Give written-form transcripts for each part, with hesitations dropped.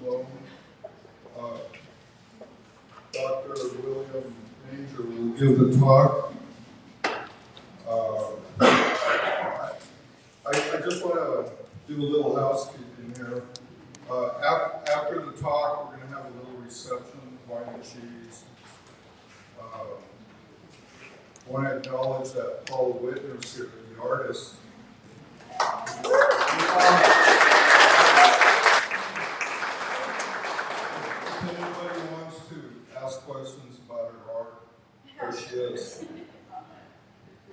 Lohn. Dr. William Major will give the talk. I just want to do a little housekeeping here. After the talk, we're going to have a little reception, wine and cheese. I want to acknowledge that Paul Wttner's here, the artist. If anybody wants to ask questions about her art, there she is.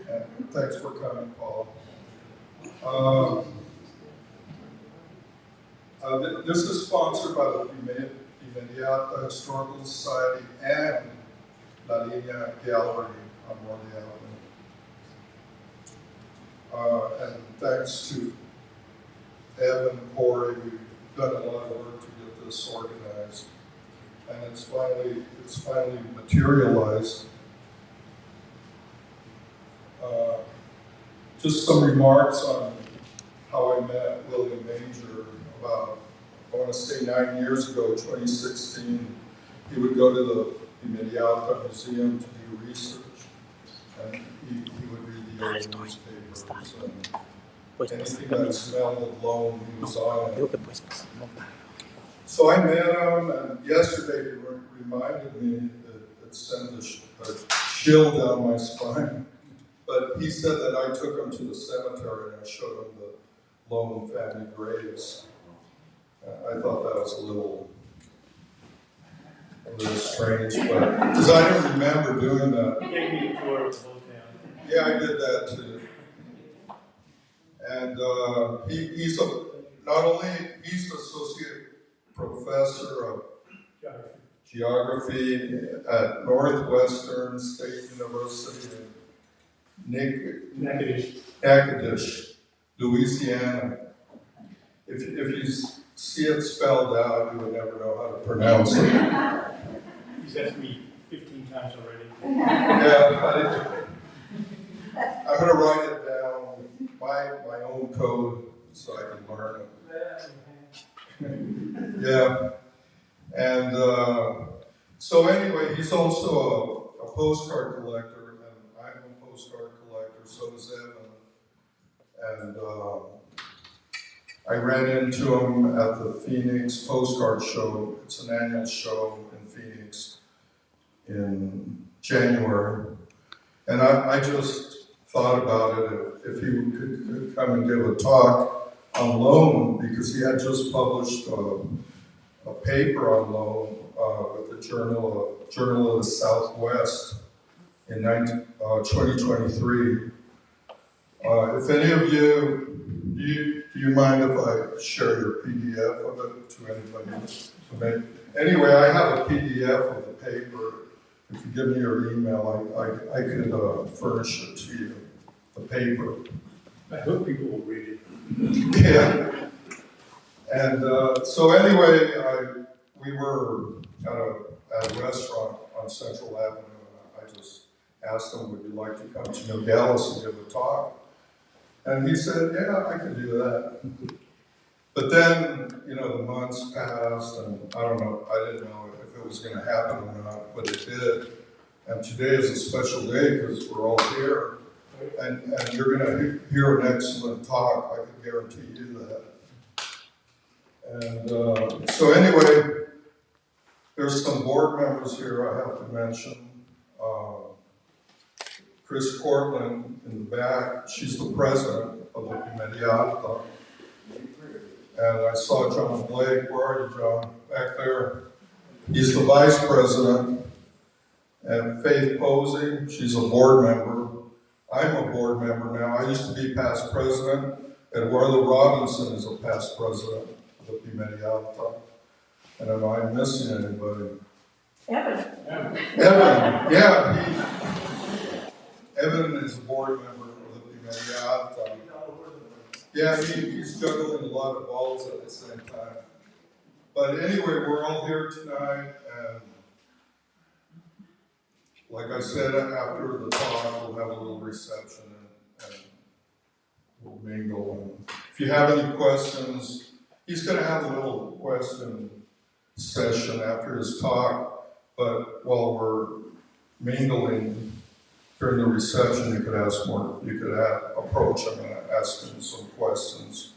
And thanks for coming, Paul. This is sponsored by the Pimeria Historical Society and La Línea Gallery on Morley Avenue. And thanks to Evan and Corey, we've done a lot of work to get this organized. And it's finally materialized. Just some remarks on how I met William Major about, I want to say 9 years ago, 2016. He would go to the Alta Museum to do research, and he would read the old newspapers, and anything that smelled of Lohn, he was on it. So I met him, and yesterday he reminded me that it sent a chill down my spine. But he said that I took him to the cemetery and I showed him the Lohn family graves. I thought that was a little strange, but because I don't remember doing that. Take me to tour of the whole town. Yeah, I did that too. And he's the associate professor of geography at Northwestern State University in Nogales, Louisiana. If you see it spelled out, you would never know how to pronounce it. He's asked me 15 times already. Yeah, I'm going to write it down, my own code, so I can learn it. Yeah. And so anyway, he's also a postcard collector, and I'm a postcard collector, so is Evan. And I ran into him at the Phoenix Postcard Show. It's an annual show in Phoenix in January. And I just thought about it, if he could come and give a talk on Lohn, because he had just published a paper on Lohn with the Journal of the Southwest in 2023. If any of you, do you mind if I share your PDF of it to anybody? Anyway, I have a PDF of the paper. If you give me your email, I could furnish it to you, the paper. I hope people will read it. Yeah. And so anyway, we were at a restaurant on Central Avenue, and I just asked him, would you like to come to Nogales and give a talk? And he said, yeah, I can do that. But then, the months passed, and I don't know, I didn't know if it was going to happen or not, but it did. And today is a special day because we're all here, and you're going to hear an excellent talk. I can guarantee you that. And so anyway, there's some board members here I have to mention. Chris Cortland in the back, she's the president of the Pimeria. And I saw John Blake. Where are you, John? Back there. He's the vice president. And Faith Posey, she's a board member. I'm a board member now. I used to be past president. Eduardo Robinson is a past president of the Pimeria. And am I missing anybody? Evan, yeah. Evan is a board member of the Pimeria. Yeah, he's juggling a lot of balls at the same time. But anyway, we're all here tonight, and like I said, after the talk, we'll have a little reception and we'll mingle. And if you have any questions, he's going to have a little question session after his talk, but while we're mingling during the reception, you could approach him and ask him some questions.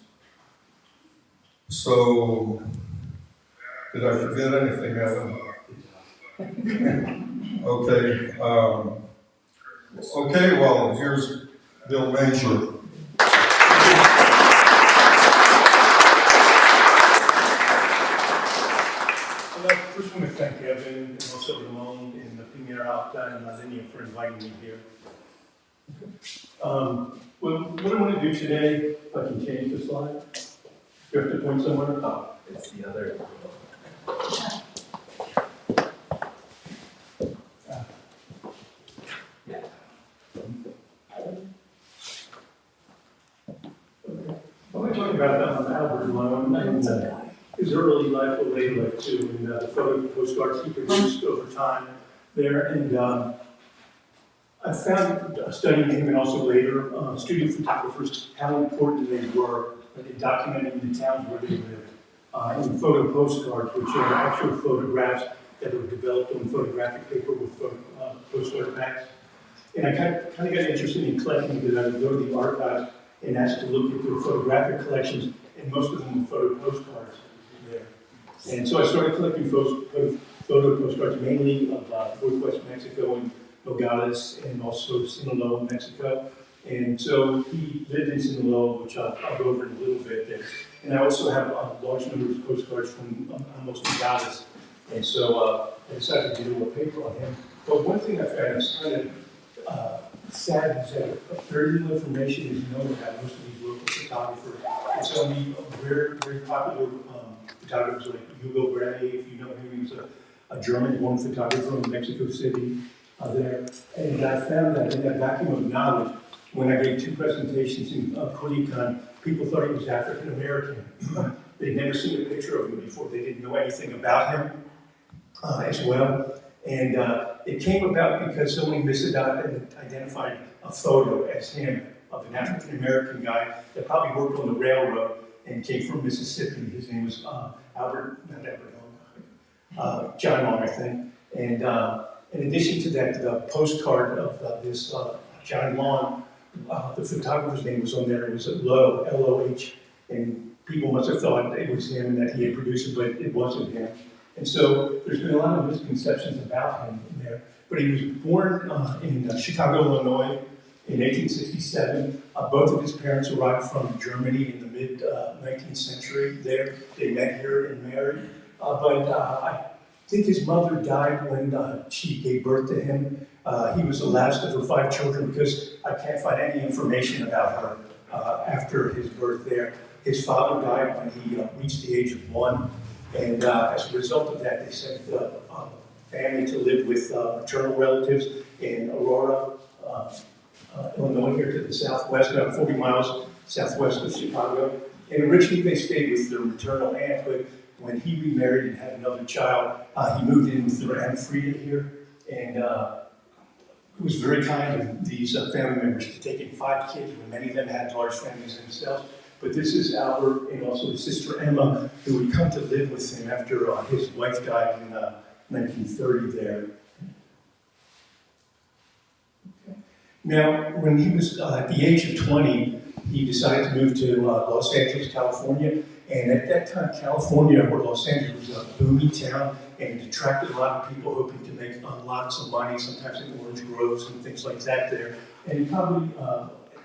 So, did I forget anything, Evan? Okay. Okay, well, here's Bill Major. I first want to thank Evan and also Lohn and the Pimeria, Alta, and for inviting me here. Well, what I want to do today, if I can change the slide. You have to point somewhere? Oh, it's the other. I want to talk about Albert Lohn and his early life or later life too, and the photo postcards he produced over time there. And I found, studying him and also later, studio photographers, how important they were in documenting the towns where they lived. In photo postcards, which are actual photographs that were developed on photographic paper with postcard packs. And I kind of got interested in collecting because I would go to the archives and asked to look at their photographic collections, and most of them were photo postcards there. And so I started collecting photo postcards, mainly of Northwest Mexico and Nogales, and also Sinaloa, Mexico. And so he lived in Sinaloa, which I'll go over in a little bit there. And I also have a large number of postcards from almost Nogales. And so I decided to do a paper on him. But one thing I found is kind of sad is that very little information is known about most of these local photographers. It's only very, very popular photographers like Hugo Grey, if you know him, he's a German-born photographer in Mexico City there. And I found that in that vacuum of knowledge, when I gave 2 presentations in Culiacan, people thought he was African-American. They'd never seen a picture of him before. They didn't know anything about him as well. And it came about because someone misidentified a photo as him of an African-American guy that probably worked on the railroad and came from Mississippi. His name was John Lohn, I think. And in addition to that, the postcard of this John Lohn, the photographer's name was on there. It was Lohn, L-O-H, and people must have thought it was him and that he had produced it, but it wasn't him. And so there's been a lot of misconceptions about him in there. But he was born in Chicago, Illinois in 1867. Both of his parents arrived from Germany in the mid-19th century there. They met here and married. But I think his mother died when she gave birth to him. He was the last of her 5 children because I can't find any information about her after his birth there. His father died when he reached the age of 1. And as a result of that, they sent the family to live with maternal relatives in Aurora, Illinois, here to the southwest, about 40 miles southwest of Chicago. And originally they stayed with their maternal aunt, but when he remarried and had another child, he moved in with their Aunt Frida here. And it was very kind of these family members to take in 5 kids, when many of them had large families themselves. But this is Albert and also his sister Emma, who would come to live with him after his wife died in 1930 there. Okay. Now, when he was at the age of 20, he decided to move to Los Angeles, California. And at that time, California, or Los Angeles, was a booming town, and it attracted a lot of people hoping to make lots of money, sometimes in orange groves and things like that there. And it probably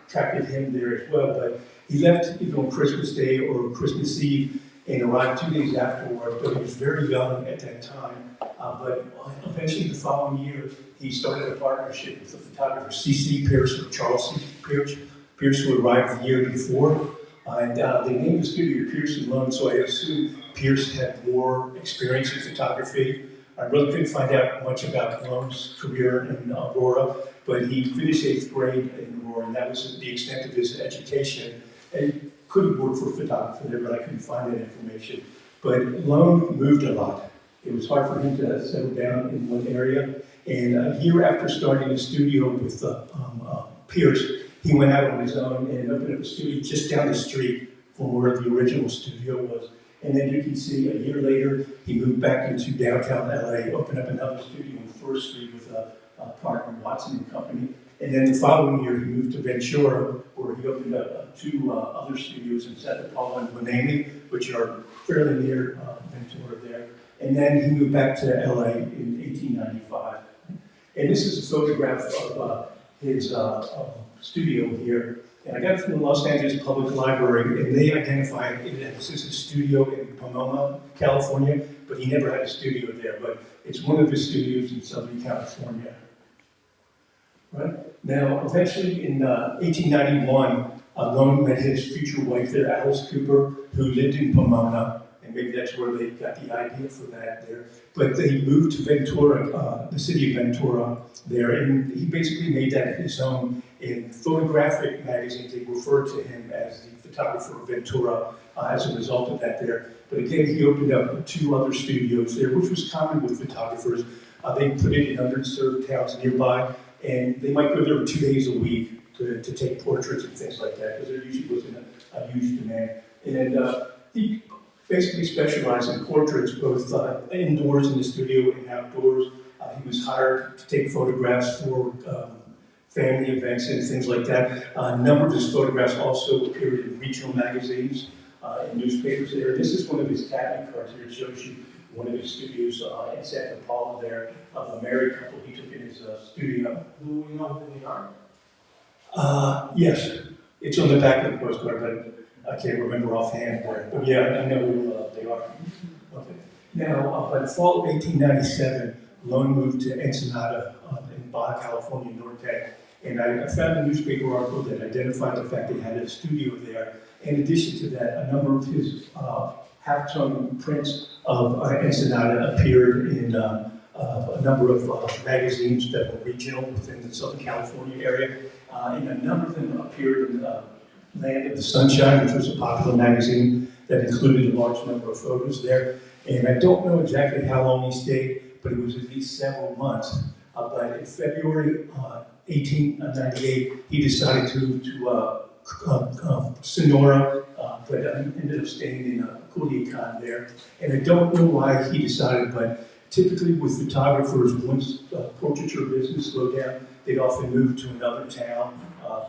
attracted him there as well. But he left either on Christmas Day or Christmas Eve and arrived 2 days afterward, but he was very young at that time. But eventually the following year, he started a partnership with the photographer C.C. Pierce, or Charles C. Pierce, who arrived the year before. And they named the studio Pierce and Lohn, so I assume Pierce had more experience in photography. I really couldn't find out much about Lohn's career in Aurora, but he finished 8th grade in Aurora, and that was the extent of his education. And he could have worked for a photographer there, but I couldn't find that information. But Lohn moved a lot. It was hard for him to settle down in one area. And a year after starting a studio with Pierce, he went out on his own and opened up a studio just down the street from where the original studio was. And then you can see a year later, he moved back into downtown LA, opened up another studio on 4th Street with a partner, Watson and Company. And then the following year, he moved to Ventura, where he opened up two other studios in Santa Paula and Miami, which are fairly near Ventura there. And then he moved back to LA in 1895. And this is a photograph of his studio here. And I got it from the Los Angeles Public Library, and they identified it as a studio in Pomona, California, but he never had a studio there, but it's one of his studios in Southern California. Right? Now, eventually in 1891, Lohn met his future wife there, Alice Cooper, who lived in Pomona, and maybe that's where they got the idea for that there. But they moved to Ventura, the city of Ventura there, and he basically made that his own. In photographic magazines, they referred to him as the photographer of Ventura as a result of that there. But again, he opened up two other studios there, which was common with photographers. They put it in underserved towns nearby, and they might go there 2 days a week to take portraits and things like that, because there usually wasn't a huge demand. And he basically specialized in portraits, both indoors in the studio and outdoors. He was hired to take photographs for family events and things like that. A number of his photographs also appeared in regional magazines and newspapers there. This is one of his cabinet cards here. It shows you one of his studios in Santa Paula there, of a married couple he took in his studio. Do we know who they are? Yes, it's on the back of the postcard, but I can't remember offhand where. But yeah, I know who they are. Okay. Now, by the fall of 1897, Lohn moved to Ensenada in Baja California, Norte. And I found a newspaper article that identified the fact that he had a studio there. In addition to that, a number of his half-tone prints of Ensenada appeared in a number of magazines that were regional within the Southern California area. And a number of them appeared in Land of the Sunshine, which was a popular magazine that included a large number of photos there. And I don't know exactly how long he stayed, but it was at least several months. But in February 1898, he decided to Sonora, but ended up staying in Culiacan there. And I don't know why he decided, but typically with photographers, once portraiture business slowed down, they'd often move to another town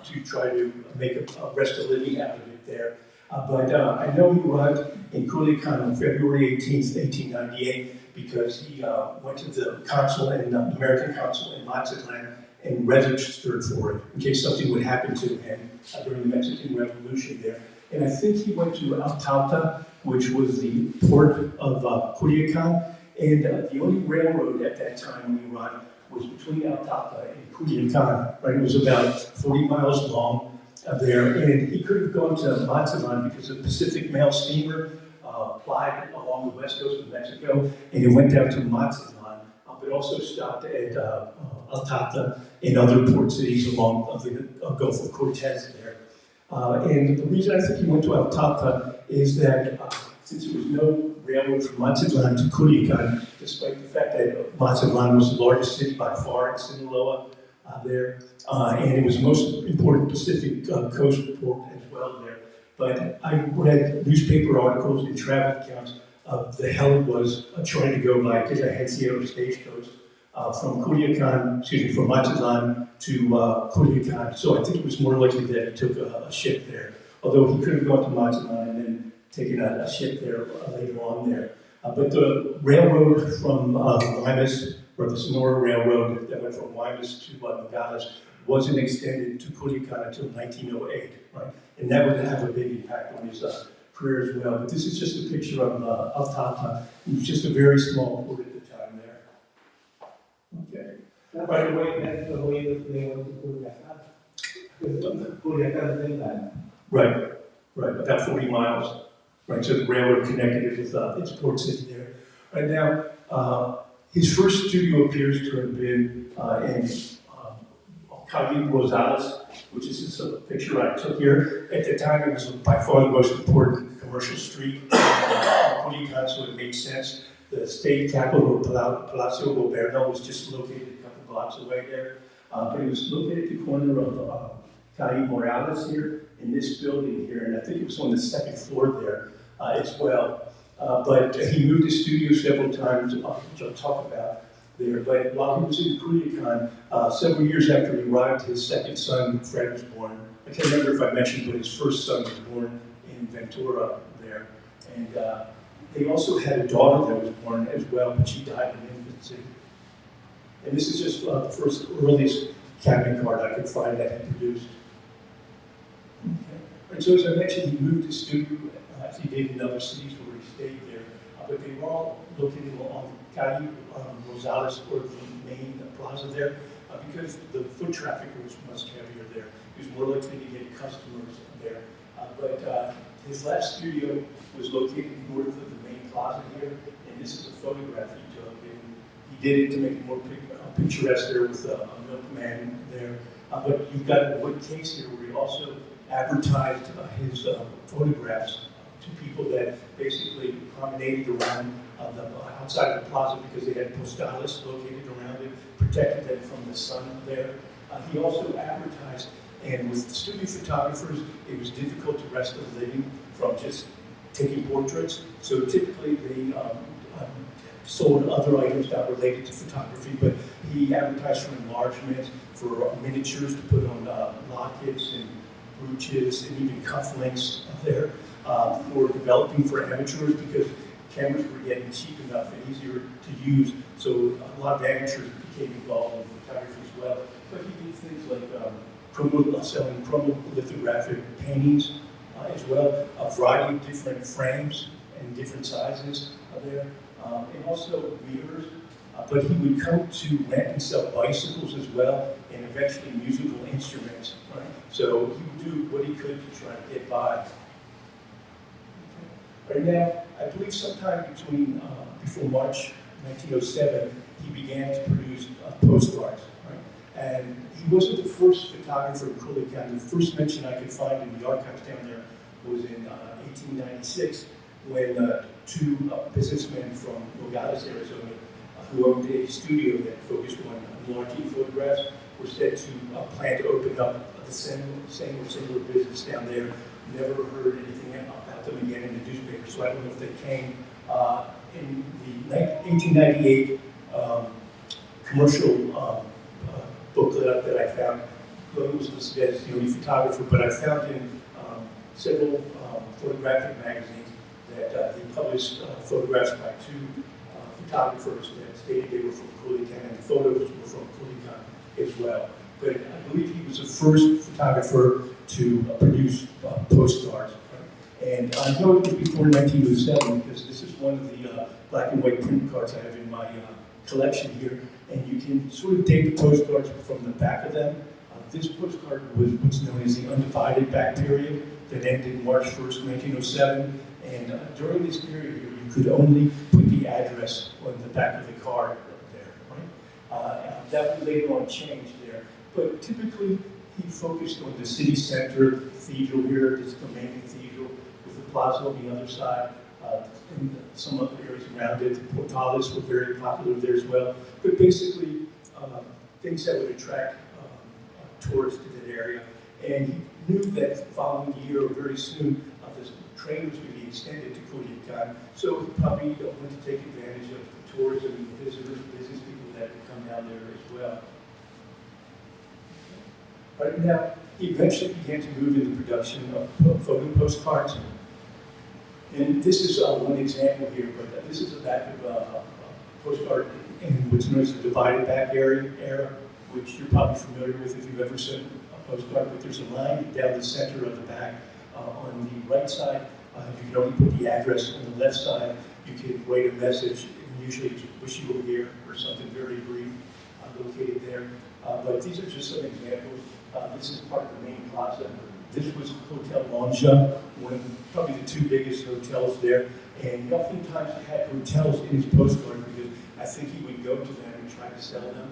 to try to make a rest of living out of it there. But I know he arrived in Culiacan on February 18th, 1898, because he went to the consul and the American consul in Mazatlan and registered for it in case something would happen to him during the Mexican Revolution there. And I think he went to Alta, which was the port of Culiacan, and the only railroad at that time when he arrived was between Alta and Culiacan. Right? It was about 40 miles long there, and he could have gone to Mazatlan because the Pacific Mail steamer plied along the west coast of Mexico, and it went down to Mazatlan, but also stopped at Alta and other port cities along the Gulf of Cortez there. And the reason I think he went to Alta is that since there was no railroad from Mazatlan to Culiacan, despite the fact that Mazatlan was the largest city by far in Sinaloa there, and it was the most important Pacific coast port as well there. But I read newspaper articles and travel accounts of the hell it was trying to go by Agencia stagecoach from Mazatlan to Culiacan. So I think it was more likely that he took a ship there, although he could have gone to Mazatlan and then taken a ship there later on there. But the railroad from Guaymas, or the Sonora Railroad that went from Guaymas to Nogales, wasn't extended to Culiacan until 1908, right? And that would have a big impact on his career as well. But this is just a picture of Alta. It was just a very small port at the time there. Okay. By the way, that's the way that they went to Culiacan. Because Culiacan is inland. Right, about 40 miles. Right, so the railroad connected it with its port city there. Right now, his first studio appears to have been in Calle Rosales, which is just a picture I took here. At the time, it was by far the most important commercial street in Culiacan, so it made sense. The state capital, Palacio Gobierno, was just located a couple blocks away there. But it was located at the corner of Calle Morales here, in this building here, and I think it was on the second floor there as well. But he moved his studio several times, which I'll talk about there. But while he was in Culiacan, several years after he arrived, his second son, Fred, was born. I can't remember if I mentioned, but his first son was born in Ventura there. And they also had a daughter that was born as well, but she died in infancy. And this is just the first earliest cabinet card I could find that he produced. Okay. And so as I mentioned, he moved his studio, as he did in other cities where he stayed there. But they were all located on Calle Rosales, or the main plaza there, because the foot traffic was much heavier there. He was more likely to get customers there. But his last studio was located north of the main plaza here, and this is a photograph he took. And he did it to make it more picturesque there with a milkman there. But you've got a wood case here where he also advertised his photographs to people that basically promenaded around the outside of the plaza because they had postales located around it, protected them from the sun there. He also advertised, and with studio photographers, it was difficult to wrest a living from just taking portraits. So typically they sold other items not related to photography, but he advertised for enlargements, for miniatures to put on lockets and brooches and even cufflinks there. For developing for amateurs because cameras were getting cheap enough and easier to use, so a lot of amateurs became involved in photography as well. But he did things like selling chromolithographic paintings as well, a variety of different frames and different sizes there, and also mirrors. But he would come to rent and sell bicycles as well, and eventually musical instruments. Right? So he would do what he could to try to get by. Right now, I believe sometime between before March 1907, he began to produce postcards. Right? And he wasn't the first photographer in Culiacan. The first mention I could find in the archives down there was in 1896, when two businessmen from Nogales, Arizona, who owned a studio that focused on enlarging photographs, were said to plan to open up the same or similar business down there. Never heard anything about them again in the newspaper, so I don't know if they came. In the 1898 commercial booklet that I found, Lohn was listed as the only photographer, but I found in several photographic magazines that they published photographs by two photographers that stated they were from Culiacan, and the photos were from Culiacan as well. But I believe he was the first photographer to produce postcards. Right? And I know it was before 1907 because this is one of the black and white print cards I have in my collection here. And you can sort of date the postcards from the back of them. This postcard was what's known as the undivided back period that ended March 1st, 1907. And during this period here, you could only put the address on the back of the card there. Right? That would later on change there. But typically, he focused on the city center, the cathedral here, this is the main cathedral, with the plaza on the other side, and some other areas around it. The portales were very popular there as well. But basically, things that would attract tourists to that area. And he knew that the following year, or very soon, this train was going to be extended to Culiacan. So he probably wanted to take advantage of the tourism and visitors, business people that would come down there as well. Right now, he eventually began to move into production of photo postcards. And this is one example here, but this is the back of a postcard in what's known as the divided back era, which you're probably familiar with if you've ever seen a postcard. But there's a line down the center of the back. On the right side, you can only put the address. On the left side, you can write a message, and usually it's wish you were here or something very brief located there. But these are just some examples. This is part of the main plaza. This was Hotel Lonja, one of probably the two biggest hotels there. And oftentimes he had hotels in his postcard because I think he would go to them and try to sell them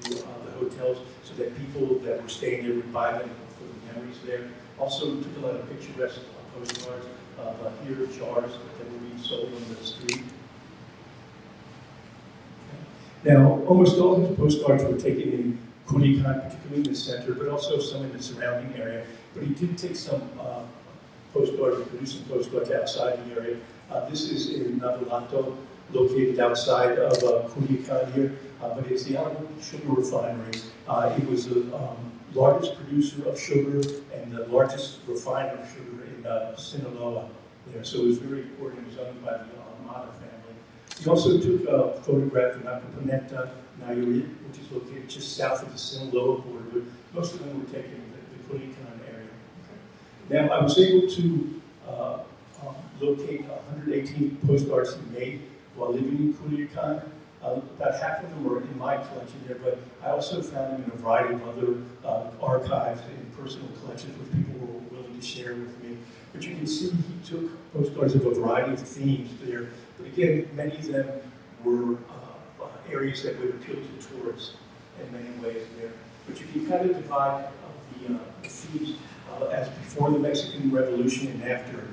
to the hotels so that people that were staying there would buy them for the memories there. Also took a lot of picturesque postcards of here jars that were being sold on the street. Now, almost all his postcards were taken in Culiacan, particularly in the center, but also some in the surrounding area. But he did take some postcards, and produce some postcards outside the area. This is in Nogales, located outside of Culiacan here, but it's the Alta sugar refinery. It was the largest producer of sugar and the largest refiner of sugar in Sinaloa there, so it was very important. It was owned by the Mata family. He also took a photograph in Acapulco, Nayarit, which is located just south of the Sinaloa border, but most of them were taken in the Culiacan area. Okay. Now, I was able to locate 118 postcards he made while living in Culiacan. About half of them were in my collection there, but I also found them in a variety of other archives and personal collections which people were willing to share with me. But you can see he took postcards of a variety of themes there. But again, many of them were areas that would appeal to tourists in many ways there. But you can kind of divide the themes as before the Mexican Revolution and after.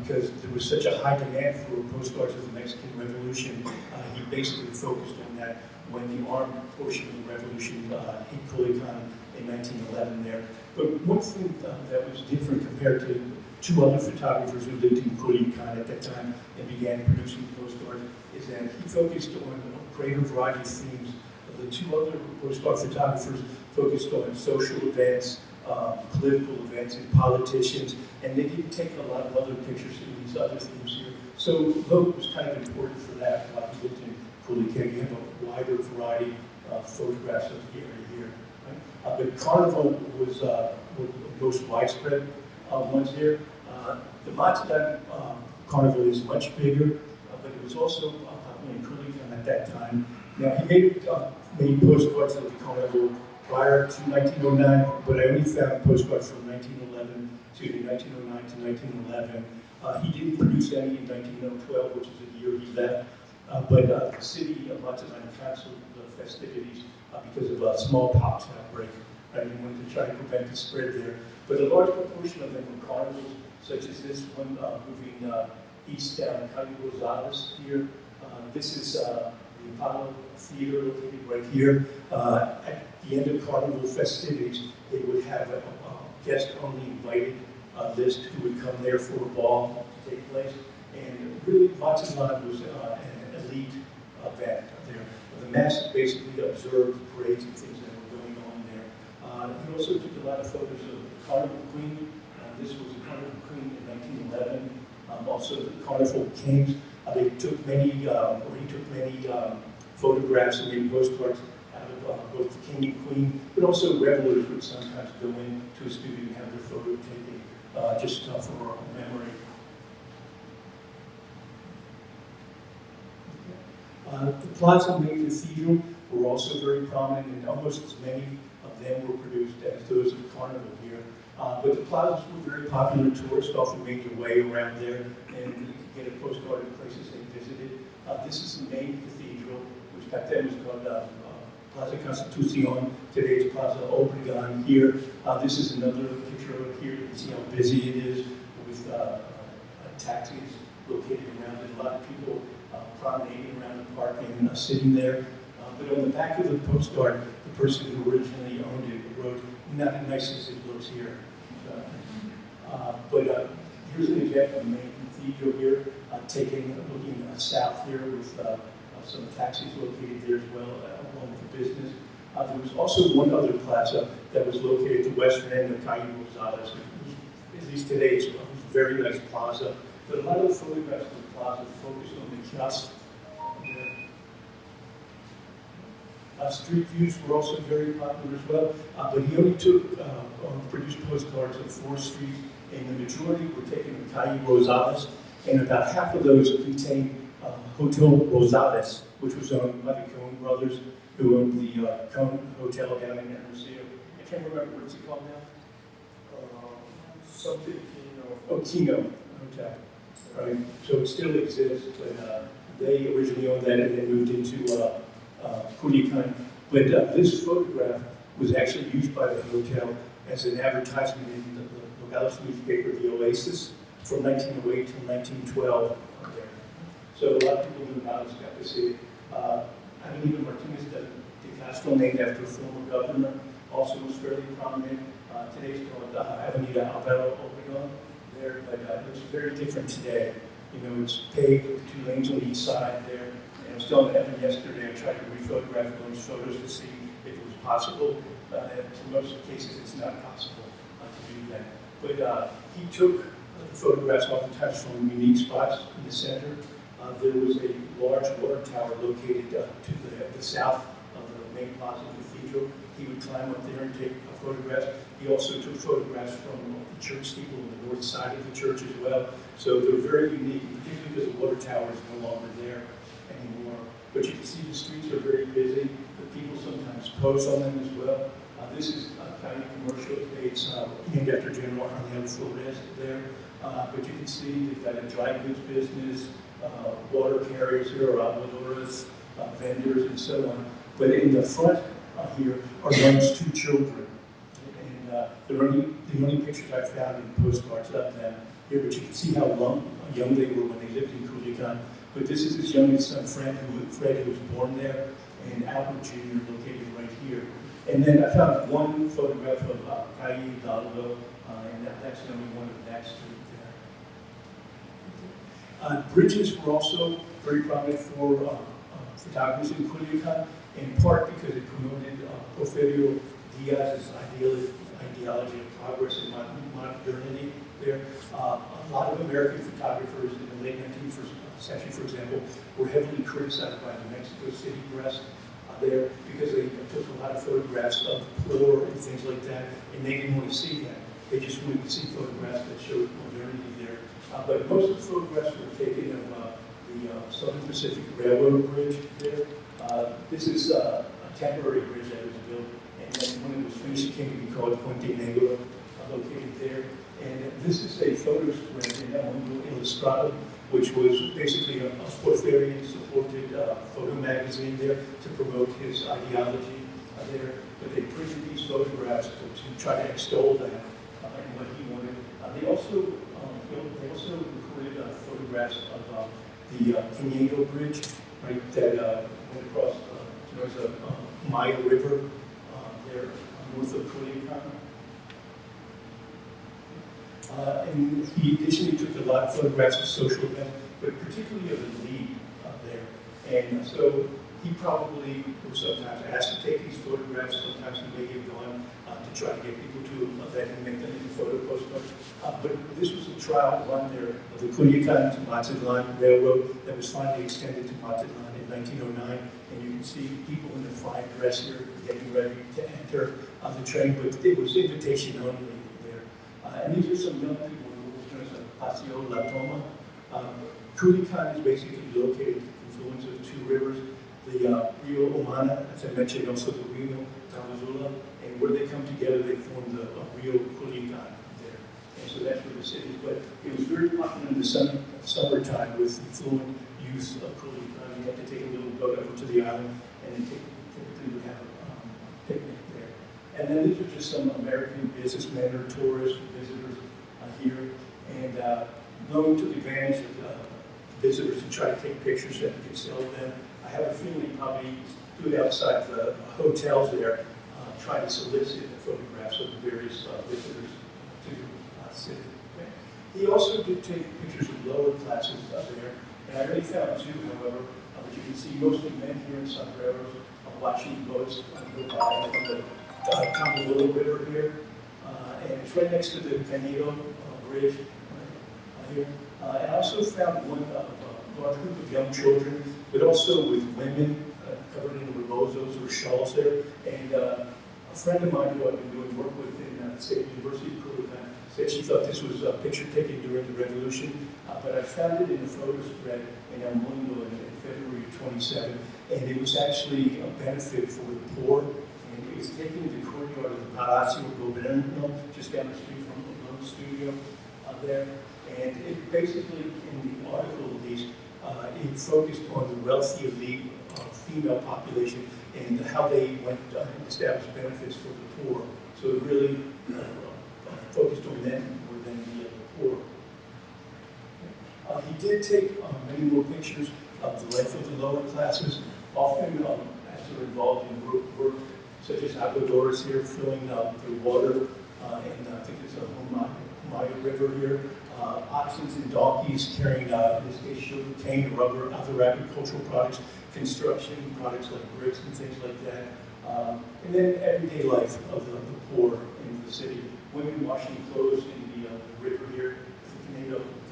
Because there was such a high demand for postcards of the Mexican Revolution, he basically focused on that when the armed portion of the revolution hit Culiacan in 1911 there. But one thing that was different compared to two other photographers who lived in Culiacan at that time and began producing postcards is that he focused on a greater variety of themes. The two other postcard photographers focused on social events, political events and politicians, and they didn't take a lot of other pictures in these other themes here. So Lohn was kind of important for that while he lived in Culiacan. You have a wider variety of photographs of the area here. Right? But Carnival was the most widespread ones here. The Wttner Carnival is much bigger, but it was also popular in Culiacan at that time. Now he made postcards of the Carnival prior to 1909, but I only found postcards from 1909 to 1911. He didn't produce any in 1912, which is the year he left, but the city of Wttner canceled the festivities because of a smallpox outbreak. Right? He wanted to try to prevent the spread there. But a large proportion of them were carnivals, such as this one moving east down Calle Rosales here. This is the Apollo Theater located right here. At the end of Carnival festivities, they would have a guest-only invited list who would come there for a ball to take place. And really, Wttner was an elite event there. The masses basically observed parades and things that were going on there. He also took a lot of photos of the Carnival Queen. This was the Carnival Queen in 1911. Also, the Carnival Kings. They took many, he took many photographs and many postcards out of both the king and queen, but also revelers would sometimes go into a studio and have their photo taken just for memory. The Plaza Main Cathedral were also very prominent, and almost as many of them were produced as those of the Carnival here. But the plazas were very popular. Tourists often made their way around there, and you could get a postcard of places they visited. This is the main cathedral, which back then was called Plaza Constitucion. Today it's Plaza Obregon here. This is another picture of it here. You can see how busy it is with taxis located around it. A lot of people promenading around the park and sitting there. But on the back of the postcard, the person who originally owned it wrote, "Not as nice as it looks here." But here's an example of the main cathedral here, looking south here with some taxis located there as well, along with the business. There was also one other plaza that was located at the western end of Calle Rosales. At least today, it's a very nice plaza. But a lot of the photographs of the plaza focused on the kiosks there. Street views were also very popular as well, but he only produced postcards of 4 streets, and the majority were taken in Calle Rosales, and about half of those contained Hotel Rosales, which was owned by the Cohn brothers, who owned the Cohn Hotel down in Hermosillo. I can't remember what's it called now. Something, Kino Hotel. Right. So it still exists, but they originally owned that and then moved into Culiacan. But this photograph was actually used by the hotel as an advertisement in the Nogales newspaper, The Oasis, from 1908 to 1912. So a lot of people in Nogales got to see it. Avenida Martinez de Castro, named after a former governor, also was fairly prominent. Today it's called Avenida Alta there, but it looks very different today. it's paved with 2 lanes on each side there. And I was telling Evan yesterday, I tried to re-photograph those photos to see if it was possible. In most cases, it's not possible to do that. But he took the photographs oftentimes from unique spots in the center. There was a large water tower located to the south of the main plaza cathedral. He would climb up there and take photographs. He also took photographs from the church steeple on the north side of the church as well. So they're very unique, particularly because the water tower is no longer there anymore. But you can see the streets are very busy. The people sometimes pose on them as well. This is a tiny commercial. It's named after General Arnel Flores there. But you can see they've got a dry goods business, water carriers here, obladoras, vendors, and so on. But in the front here are Lohn's 2 children. And the only pictures I found in postcards of them here, but you can see how young they were when they lived in Culiacan. But this is his youngest son, Fred, who was born there, and Alta Jr. located right here. And then I found one photograph of Calle Hidalgo, and that's the only one of that street there. Bridges were also very prominent for photographers in Culiacan, in part because it promoted Porfirio Diaz's ideology of progress and modernity there. A lot of American photographers in the late 19th century, for example, were heavily criticized by the Mexico City press there because they took a lot of photographs of poor and things like that, and they didn't want to see that. They just wanted to see photographs that showed modernity there. But most of the photographs were taken of the Southern Pacific Railroad Bridge there. This is a temporary bridge that was built, and then when it was finished, it came to be called Puente Negro, located there. And this is a photo spread in El Mundo Ilustrado, which was basically a Porfirian-supported photo magazine there to promote his ideology there. But they printed these photographs to try to extol that and what he wanted. They also recorded photographs of the Pimeria Bridge, right, that went across towards the Maya River there north of Culiacan. And he additionally took a lot of photographs of social events, but particularly of the lead there. And so he probably was sometimes asked to take these photographs. Sometimes he may have gone to try to get people to let him make them into photo postcards. But this was a trial run there of the Culiacan to Mazatlan Railroad that was finally extended to Mazatlan in 1909. And you can see people in the fine dress here getting ready to enter on the train, but it was invitation only. And these are some young people who were known as Paseo La Toma. Culiacan is basically located at the confluence of 2 rivers, the Rio Omana, as I mentioned, also the Rio Tamazula, and where they come together, they form the Rio Culiacan there. And so that's where the city is. But it was very popular in the summertime with affluent youth of Culiacan. You had to take a little boat over to the island, and typically would have a picnic there. And then these are just some American businessmen or tourists or visitors here. And Lohn took advantage of visitors to try to take pictures that he could sell them. I have a feeling he probably stood outside the hotels there trying to solicit photographs of the various visitors to the city. He also did take pictures of lower classes there. And I only found 2, however, but you can see mostly men here in sombreros watching boats go by on the Tamazula River here, and it's right next to the Canelo Bridge here. And I also found one large group of young children, but also with women covered in rebozos or shawls there. And a friend of mine who I've been doing work with in the State University of Culiacan said she thought this was a picture taken during the Revolution, but I found it in a photo spread in El Mundo in February 27, and it was actually a benefit for the poor. It was taken in the courtyard of the Palacio Gobierno, just down the street from the Lohn studio there. And it basically, in the article at least, it focused on the wealthy elite female population and how they went and established benefits for the poor. So it really focused on them more than the poor. He did take many more pictures of the life of the lower classes, often as they're involved in work such as Aguadoras here, filling the water, and I think there's a Maya River here. oxen and donkeys carrying, in this case, sugar cane, rubber, other agricultural products, construction products like bricks and things like that. And then everyday life of the poor in the city. Women washing clothes in the river here, the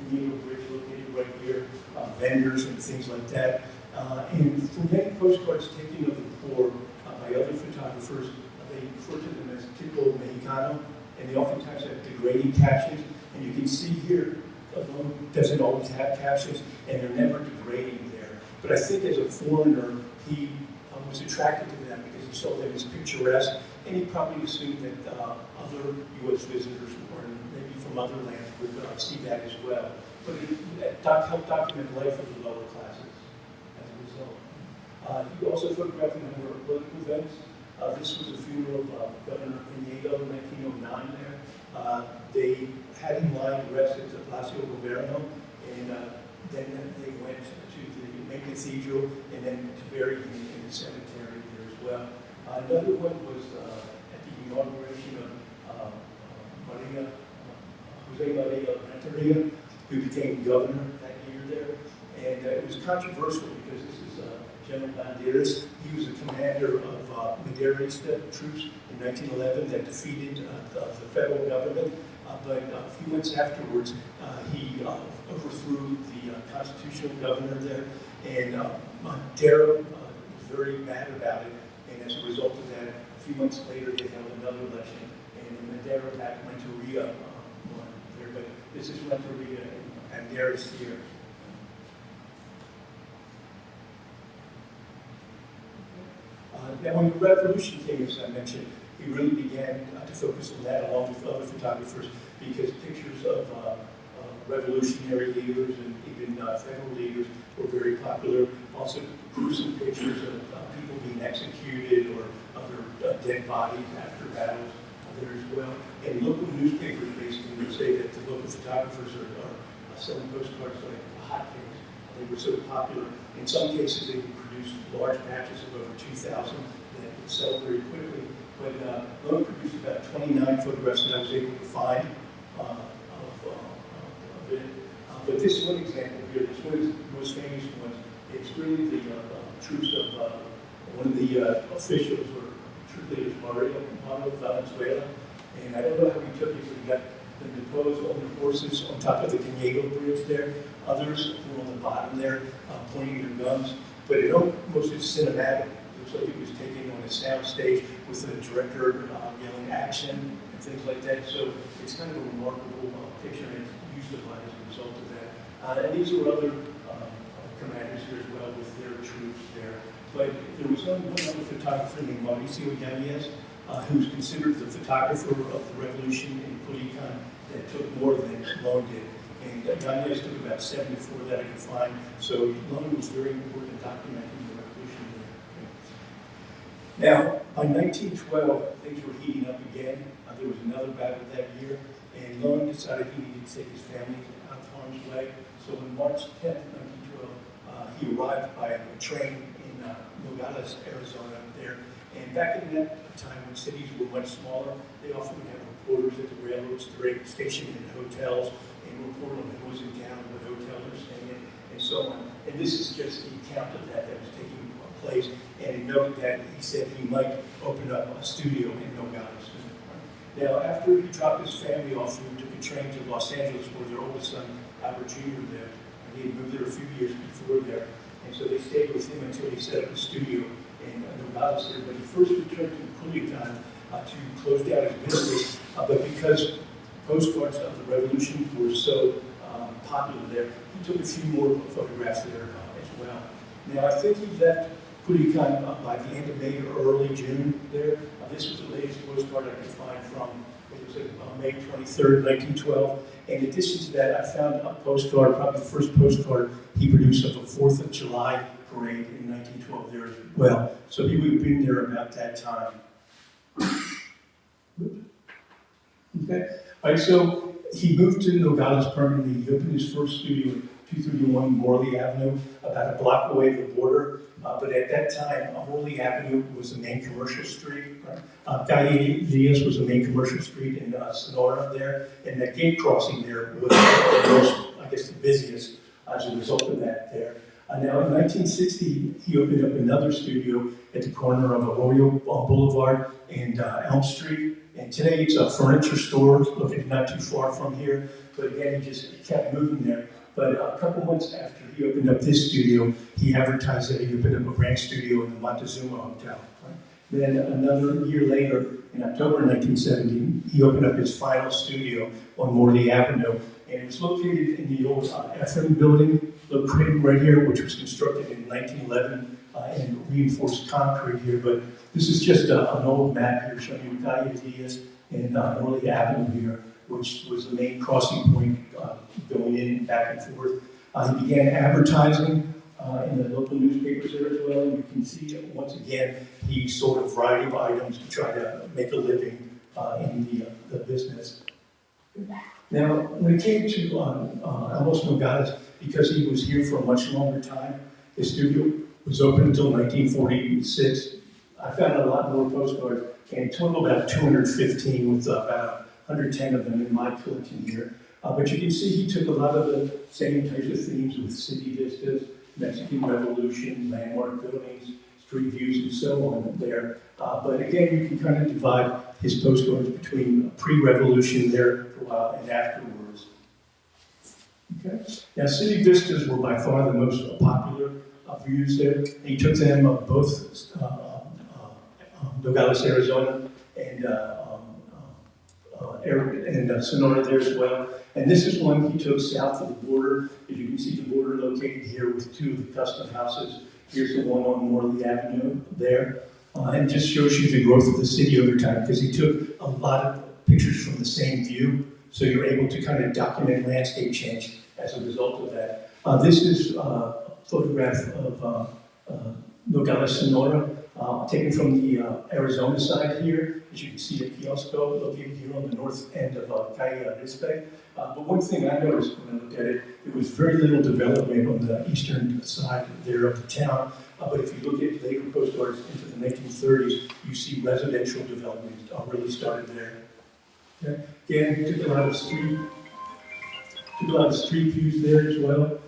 Canadian Bridge located right here, vendors and things like that. And for many postcards taken of the poor by other photographers, they refer to them as tipo mexicano, and they oftentimes have degrading captions. And you can see here, Lohn doesn't always have captions, and they're never degrading there. But I think as a foreigner, he was attracted to them because he saw them as picturesque, and he probably assumed that other U.S. visitors or maybe from other lands would see that as well. But it helped document life of the lower classes as a result. He also photographed a number of political events. This was the funeral of Governor Pimeria in 1909 there. They had him lying to rest at the Palacio Gobierno, and then they went to the main cathedral and then to bury him in the cemetery there as well. Another one was at the inauguration of Jose Maria Renteria, who became governor that year there. And it was controversial because this is General Banderas. He was a commander of Maderista troops in 1911 that defeated the federal government. But a few months afterwards, he overthrew the constitutional governor there. And Montero was very mad about it. And as a result of that, a few months later, they held another election. And Montero backed Renteria won there. But this is Renteria and Banderas here. Now, when the revolution came, as I mentioned, he really began to focus on that along with other photographers because pictures of revolutionary leaders and even federal leaders were very popular. Also, gruesome pictures of people being executed or other dead bodies after battles there as well. And local newspapers basically would say that the local photographers are selling postcards like hotcakes. They were so popular. In some cases, they would produce large batches of over 2,000 that would sell very quickly. But Lohn produced about 29 photographs that I was able to find of it. But this one example here, this one is the most famous one. It's really the troops of one of the officials or troop leaders, Mario Valenzuela. And I don't know how he took it, but he got them deposed on the horses on top of the Canadian Bridge there. Others were on the bottom there, pointing their guns. But it almost is cinematic. It looks like it was taken on a sound stage with the director yelling action and things like that. So it's kind of a remarkable picture, and it's used a lot as a result of that. And these are other commanders here as well with their troops there. But there was only one other photographer named Mauricio Yanez, who was considered the photographer of the revolution in Culiacan that took more than Lohn did. And Yanez took about 74 that I could find. So Lohn was very important in documenting the revolution there. Now, by 1912, things were heating up again. There was another battle that year, and Lohn decided he needed to take his family out of harm's way. So on March 10, 1912, he arrived by a train in Nogales, Arizona there. And back in that time when cities were much smaller, they often would have reporters at the railroad station and hotels and report on who was in town, what hotels are staying in, and so on. And this is just the account of that was taking place. And he noted that he said he might open up a studio in Nogales. Now, after he dropped his family off, he took a train to Los Angeles where their oldest son, Albert Jr. lived. And he had moved there a few years before there. And so they stayed with him until he set up a studio in Nogales there. But he first returned to Culiacan to close down his business. But because postcards of the revolution were so popular there, he took a few more photographs there as well. Now, I think he left Culiacan by the end of May or early June there. This was the latest postcard I could find from, it was May 23rd, 1912. And in addition to that, I found a postcard, probably the first postcard he produced of the 4th of July parade in 1912 there as well. So he would have been there about that time. Okay. All right, so he moved to Nogales permanently. He opened his first studio in 231 Morley Avenue, about a block away from the border. But at that time, Morley Avenue was the main commercial street. Right? Calle Diaz was the main commercial street in Sonora there, and that gate crossing there was the most, I guess, the busiest as a result of that there. Now, in 1960, he opened up another studio at the corner of Arroyo Boulevard and Elm Street. And today it's a furniture store located not too far from here. But again, he just kept moving there. But a couple months after he opened up this studio, he advertised that he opened up a brand studio in the Montezuma Hotel. Right? Then another year later, in October 1970, he opened up his final studio on Morley Avenue. And it was located in the old FM building, located right here, which was constructed in 1911 and reinforced concrete here. But this is just an old map here showing you Calle Diaz and Morley Avenue here, which was the main crossing point going in and back and forth. He began advertising in the local newspapers there as well. You can see, once again, he sold a variety of items to try to make a living in the business. Now, when it came to Almost Nogales, because he was here for a much longer time, his studio was open until 1946. I found a lot more postcards, and total about 215 with about 110 of them in my collection here. But you can see he took a lot of the same types of themes with city vistas, Mexican Revolution, landmark buildings, street views, and so on there. But again, you can kind of divide his postcards between pre-revolution there for a while and afterwards. Okay. Now, city vistas were by far the most popular views there. He took them of both Nogales, Arizona, and Sonora there as well. And this is one he took south of the border. As you can see, the border located here with two of the custom houses. Here's the one on Morley Avenue there. And just shows you the growth of the city over time, because he took a lot of pictures from the same view, so you're able to kind of document landscape change as a result of that. This is a photograph of Nogales, Sonora, taken from the Arizona side here. As you can see, the Kiosco located here on the north end of Calle Rispe. But one thing I noticed when I looked at it, there was very little development on the eastern side there of the town. But if you look at later postcards into the 1930s, you see residential development really started there. Okay. Again, took a lot of street views there as well.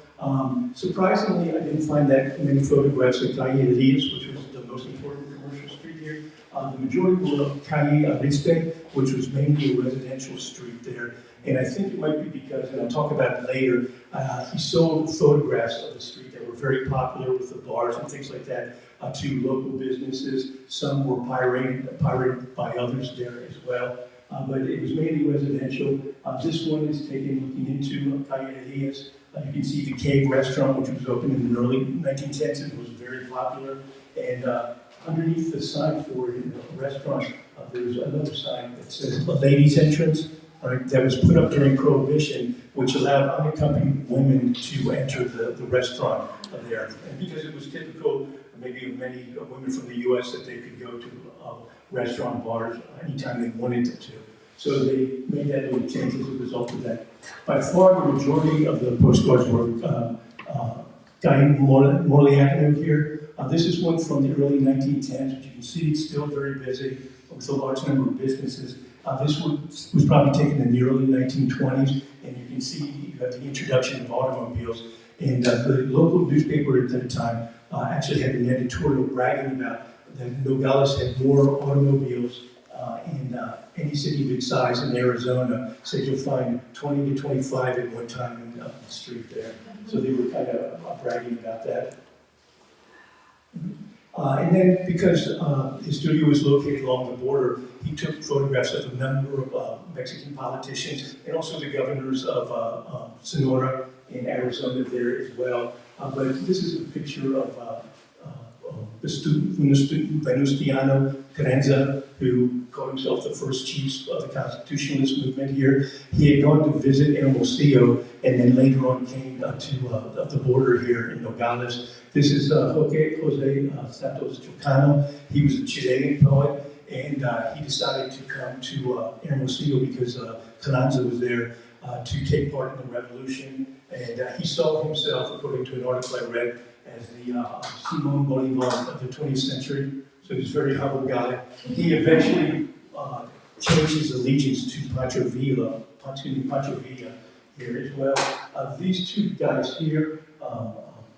Surprisingly, I didn't find that many photographs of Calle Diaz, which was the most important commercial street here. The majority were of Calle Rispe, which was mainly a residential street there. And I think it might be because, and I'll talk about it later, he sold photographs of the street that were very popular with the bars and things like that to local businesses. Some were pirated by others there as well. But it was mainly residential. This one is taken looking into Calle Diaz. You can see the Cave Restaurant, which was opened in the early 1910s and was very popular. And underneath the sign for it in the restaurant, there's another sign that says Ladies Entrance. Right, that was put up during Prohibition, which allowed unaccompanied women to enter the restaurant there. And because it was typical, maybe of many women from the U.S., that they could go to restaurant bars anytime they wanted to. So they made that little change as a result of that. By far, the majority of the postcards were Morley Avenue here. This is one from the early 1910s, which you can see it's still very busy with a large number of businesses. This one was probably taken in the early 1920s, and you can see you have the introduction of automobiles. And the local newspaper at that time actually had an editorial bragging about that Nogales had more automobiles in any city of its size in Arizona. Said you'll find 20 to 25 at one time in the street there. So they were kind of bragging about that. And then, because his studio was located along the border, he took photographs of a number of Mexican politicians and also the governors of Sonora and Arizona there as well. But this is a picture of Venustiano Carranza, who called himself the first chief of the constitutionalist movement here. He had gone to visit Hermosillo and then later on came to the border here in Nogales. This is Jose Santos Chocano. He was a Chilean poet, and he decided to come to Hermosillo because Carranza was there. to take part in the revolution. And he saw himself, according to an article I read, as the Simón Bolívar of the 20th century. So he's a very humble guy. He eventually changed his allegiance to Pancho Villa here as well. These two guys here,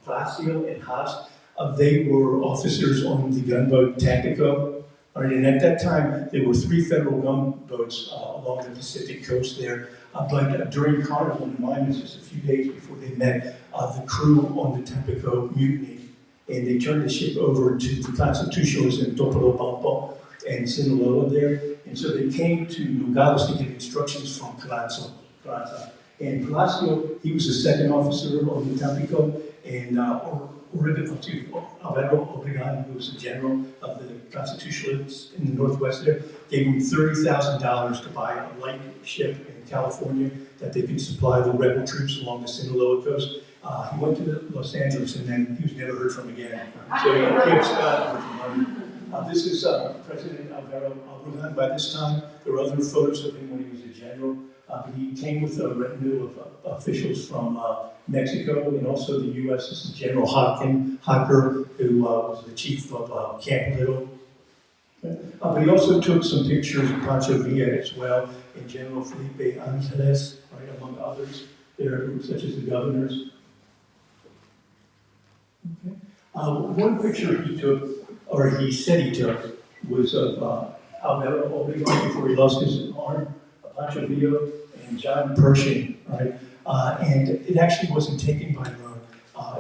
Placio and Haas, they were officers on the gunboat Tampico. And at that time, there were 3 federal gunboats along the Pacific coast there. But during Carnival in Miami, just a few days before they met, the crew on the Tampico mutinied. And they turned the ship over to the Constitutionalists in Topolobampo and Sinaloa there. And so they came to Nogales to get instructions from Carranza. And Palacio, he was the second officer on the Tampico, and Alvaro Obregon, who was the general of the Constitutionalists in the Northwest there, gave him $30,000 to buy a light ship in California that they could supply the rebel troops along the Sinaloa coast. He went to Los Angeles and then he was never heard from again. So he gave Scott with the money. This is President Alvaro Obregon by this time. There were other photos of him when he was a general. He came with a retinue of officials from Mexico and also the U.S. This is General Hocker, who was the chief of Camp Little. But he also took some pictures of Pancho Villa as well, and General Felipe Angeles, right, among others there, such as the governors. Okay. One picture he took, or he said he took, was of Alvaro Obregon before he lost his arm, Pancho Villa, and John Pershing, right? And it actually wasn't taken by Lohn.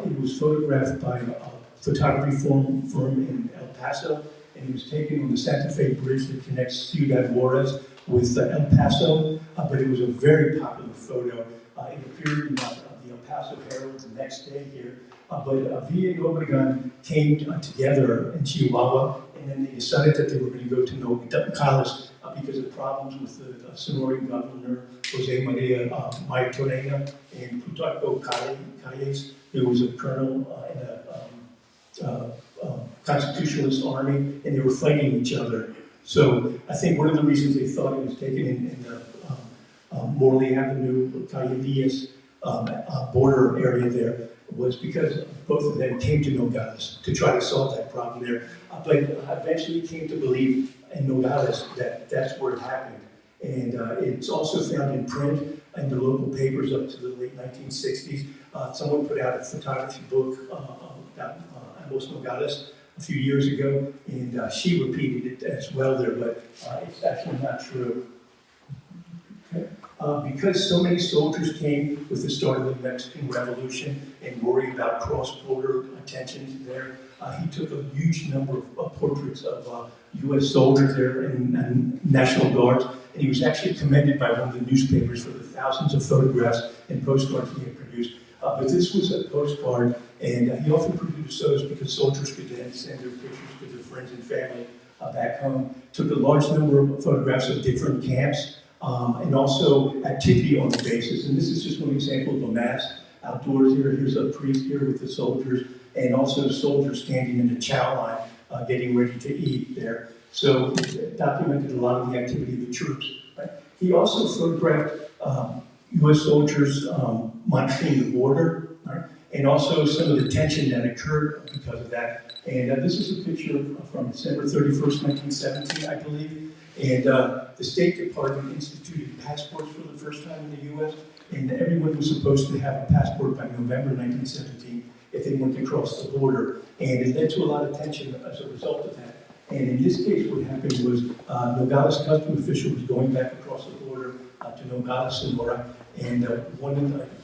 It was photographed by a photography firm in El Paso, and it was taken on the Santa Fe Bridge that connects Ciudad Juarez with El Paso, but it was a very popular photo. It appeared in the El Paso Herald the next day here. But Villa and Obregon came together in Chihuahua, and then they decided that they were going to go to Nogales because of problems with the Sonoran governor, Jose Maria Maitorena, and Plutarco Calles, who was a colonel in a constitutionalist army, and they were fighting each other. So I think one of the reasons they thought it was taken in the Morley Avenue, Calles border area there was because both of them came to Nogales to try to solve that problem there. But eventually came to believe in Nogales that that's where it happened. And it's also found in print in the local papers up to the late 1960s. Someone put out a photography book about Ambos Nogales a few years ago, and she repeated it as well there, but it's actually not true. Okay. Because so many soldiers came with the start of the Mexican Revolution and worried about cross-border tensions there, he took a huge number of portraits of U.S. soldiers there and National Guards, and he was actually commended by one of the newspapers for the thousands of photographs and postcards he had produced. But this was a postcard, and he often produced those because soldiers could then send their pictures to their friends and family back home. Took a large number of photographs of different camps, and also activity on the bases. And this is just one example of a mass outdoors here. Here's a priest here with the soldiers, and also soldiers standing in the chow line, getting ready to eat there. So it documented a lot of the activity of the troops. Right? He also photographed U.S. soldiers monitoring the border, right? And also some of the tension that occurred because of that. And this is a picture from December 31st, 1917, I believe. And the State Department instituted passports for the first time in the U.S., and everyone was supposed to have a passport by November 1917 if they went to cross the border. And it led to a lot of tension as a result of that. And in this case, what happened was Nogales customs official was going back across the border to Nogales, Sonora, and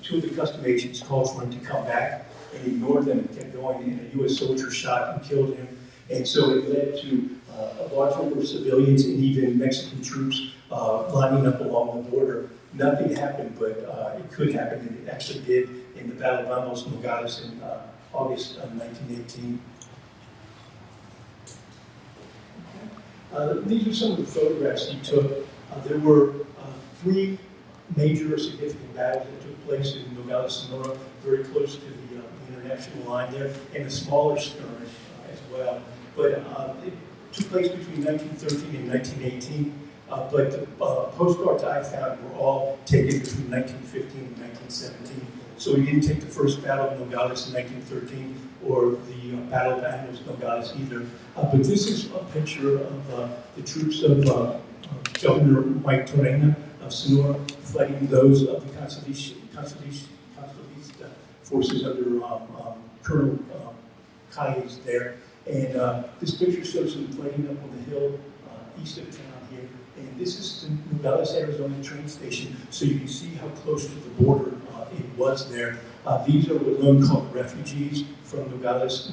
two of the custom agents called for him to come back, and ignored them and kept going, and a U.S. soldier shot and killed him. And so it led to a large number of civilians and even Mexican troops lining up along the border. Nothing happened, but it could happen, and it actually did in the Battle of Ambos Nogales in August of 1918. These are some of the photographs he took. There were 3 major significant battles that took place in Nogales, Sonora, very close to the international line there, and a smaller skirmish as well. But it took place between 1913 and 1918. but the postcards I found were all taken between 1915 and 1917. So we didn't take the first Battle of Nogales in 1913 or the Battle of Animals Nogales either. But this is a picture of the troops of Governor Wttner of Sonora fighting those of the Constitutionalist forces under Colonel Calles there. And this picture shows them fighting up on the hill east of town here. And this is the Nogales, Arizona train station, so you can see how close to the border it was there. These are what Lohn called refugees from Nogales,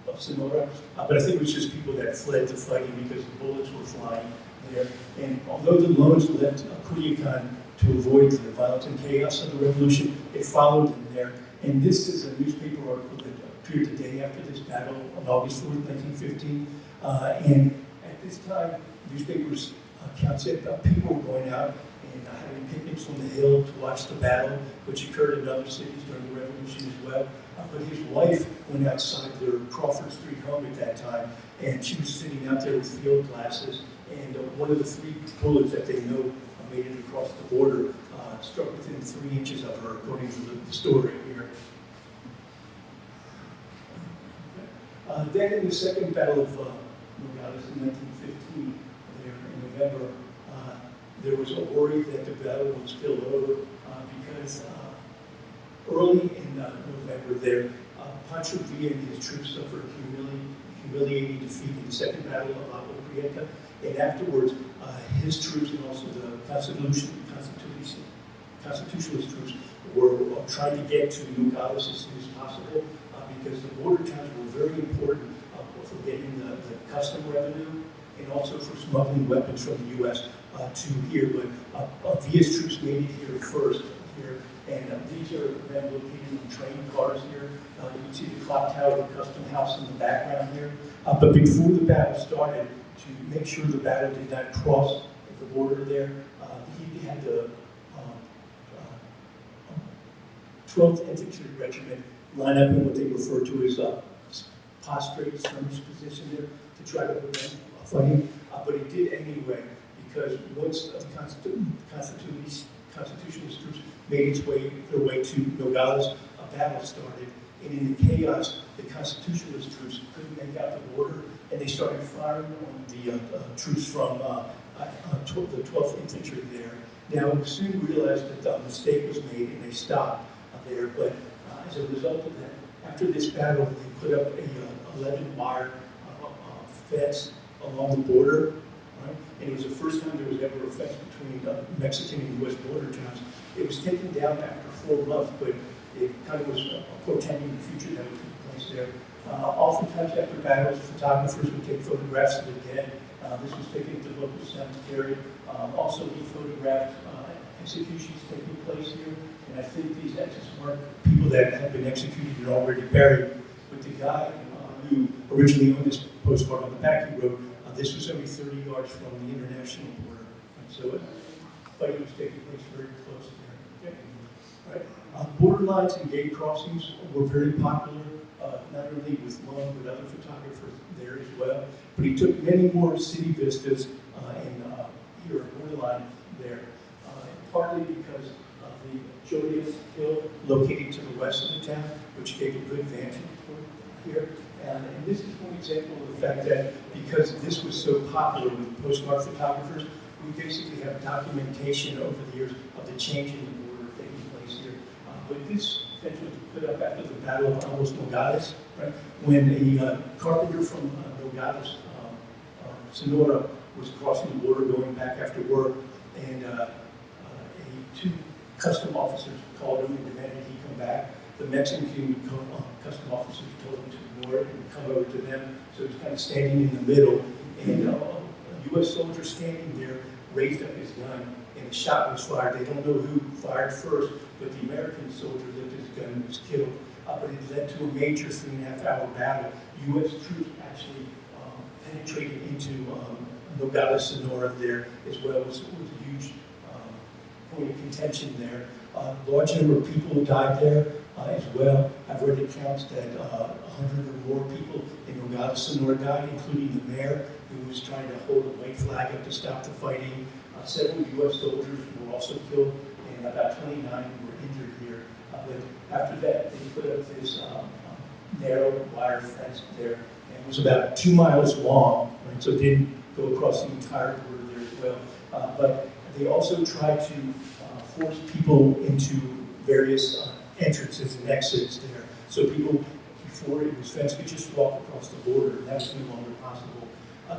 of Sonora. But I think it was just people that fled the fighting because the bullets were flying there. And although the Lohns left Culiacan to avoid the violence and chaos of the revolution, it followed them there. And this is a newspaper article that appeared the day after this battle on August 4th, 1915. And at this time, newspapers counted people were going out and having picnics on the hill to watch the battle, which occurred in other cities during the revolution as well. But his wife went outside their Crawford Street home at that time, and she was sitting out there with field glasses, and one of the 3 bullets that they know made it across the border struck within 3 inches of her, according to the story here. Then in the second Battle of Nogales in 1915, there in November, there was a worry that the battle would spill over because early in November there, Pancho Villa and his troops suffered a humiliating defeat in the second Battle of Alta, and afterwards his troops and also the Constitutionalist troops were trying to get to Nogales as soon as possible because the border towns were very important for getting the custom revenue and also for smuggling weapons from the U.S. To here. But Villa's troops made it here first. Here, and these are them located in train cars here. You can see the clock tower, the custom house in the background here. But before the battle started, to make sure the battle did not cross the border there, he had the 12th Infantry Regiment line up in what they refer to as prostrate skirmish position there to try to prevent fighting. But he did anyway, because once the Constitutionalist troops made their way to Nogales, a battle started. And in the chaos, the Constitutionalist troops couldn't make out the border, and they started firing on the troops from the 12th Infantry there. Now, we soon realized that a mistake was made, and they stopped there. But as a result of that, after this battle, they put up a 11-wire fence along the border. Right? And it was the first time there was ever a fence between Mexican and U.S. border towns. It was taken down after 4 months, but it kind of was portending the future that would take place there. Oftentimes after battles, photographers would take photographs of the dead. This was taken at the local cemetery. Also, he photographed executions taking place here. And I think these X's weren't people that had been executed and already buried. But the guy who originally owned this postcard on the back, he wrote, this was only 30 yards from the international border. And so the fighting was taking place very close there. Okay. Right. Border lines and gate crossings were very popular, not only with Lohn, but other photographers there as well. But he took many more city vistas and here a borderline there, partly because of the Joliet Hill located to the west of the town, which gave a good vantage point here. And this is one example of the fact that because this was so popular with postcard photographers, we basically have documentation over the years of the change in the border taking place here. But this fence was put up after the Battle of Nogales, right? When a carpenter from Nogales, Sonora, was crossing the border going back after work, and 2 custom officers called him and demanded he come back. The Mexican custom officers told him to ignore it and come over to them. So he was kind of standing in the middle, and a U.S. soldier standing there raised up his gun, and a shot was fired. They don't know who fired first, but the American soldier lifted his gun and was killed. But it led to a major 3.5-hour battle. U.S. troops actually penetrated into Nogales, Sonora there as well. It was a huge point of contention there. Large number of people died there as well. I've read accounts that 100 or more people in Nogales, Sonora died, including the mayor, who was trying to hold a white flag up to stop the fighting. Several U.S. soldiers were also killed, and about 29 were injured here. But after that, they put up this narrow wire fence there, and it was about 2 miles long, right? So it didn't go across the entire border there as well. But they also tried to force people into various entrances and exits there. So people, before it was fenced, could just walk across the border, and that was no longer possible.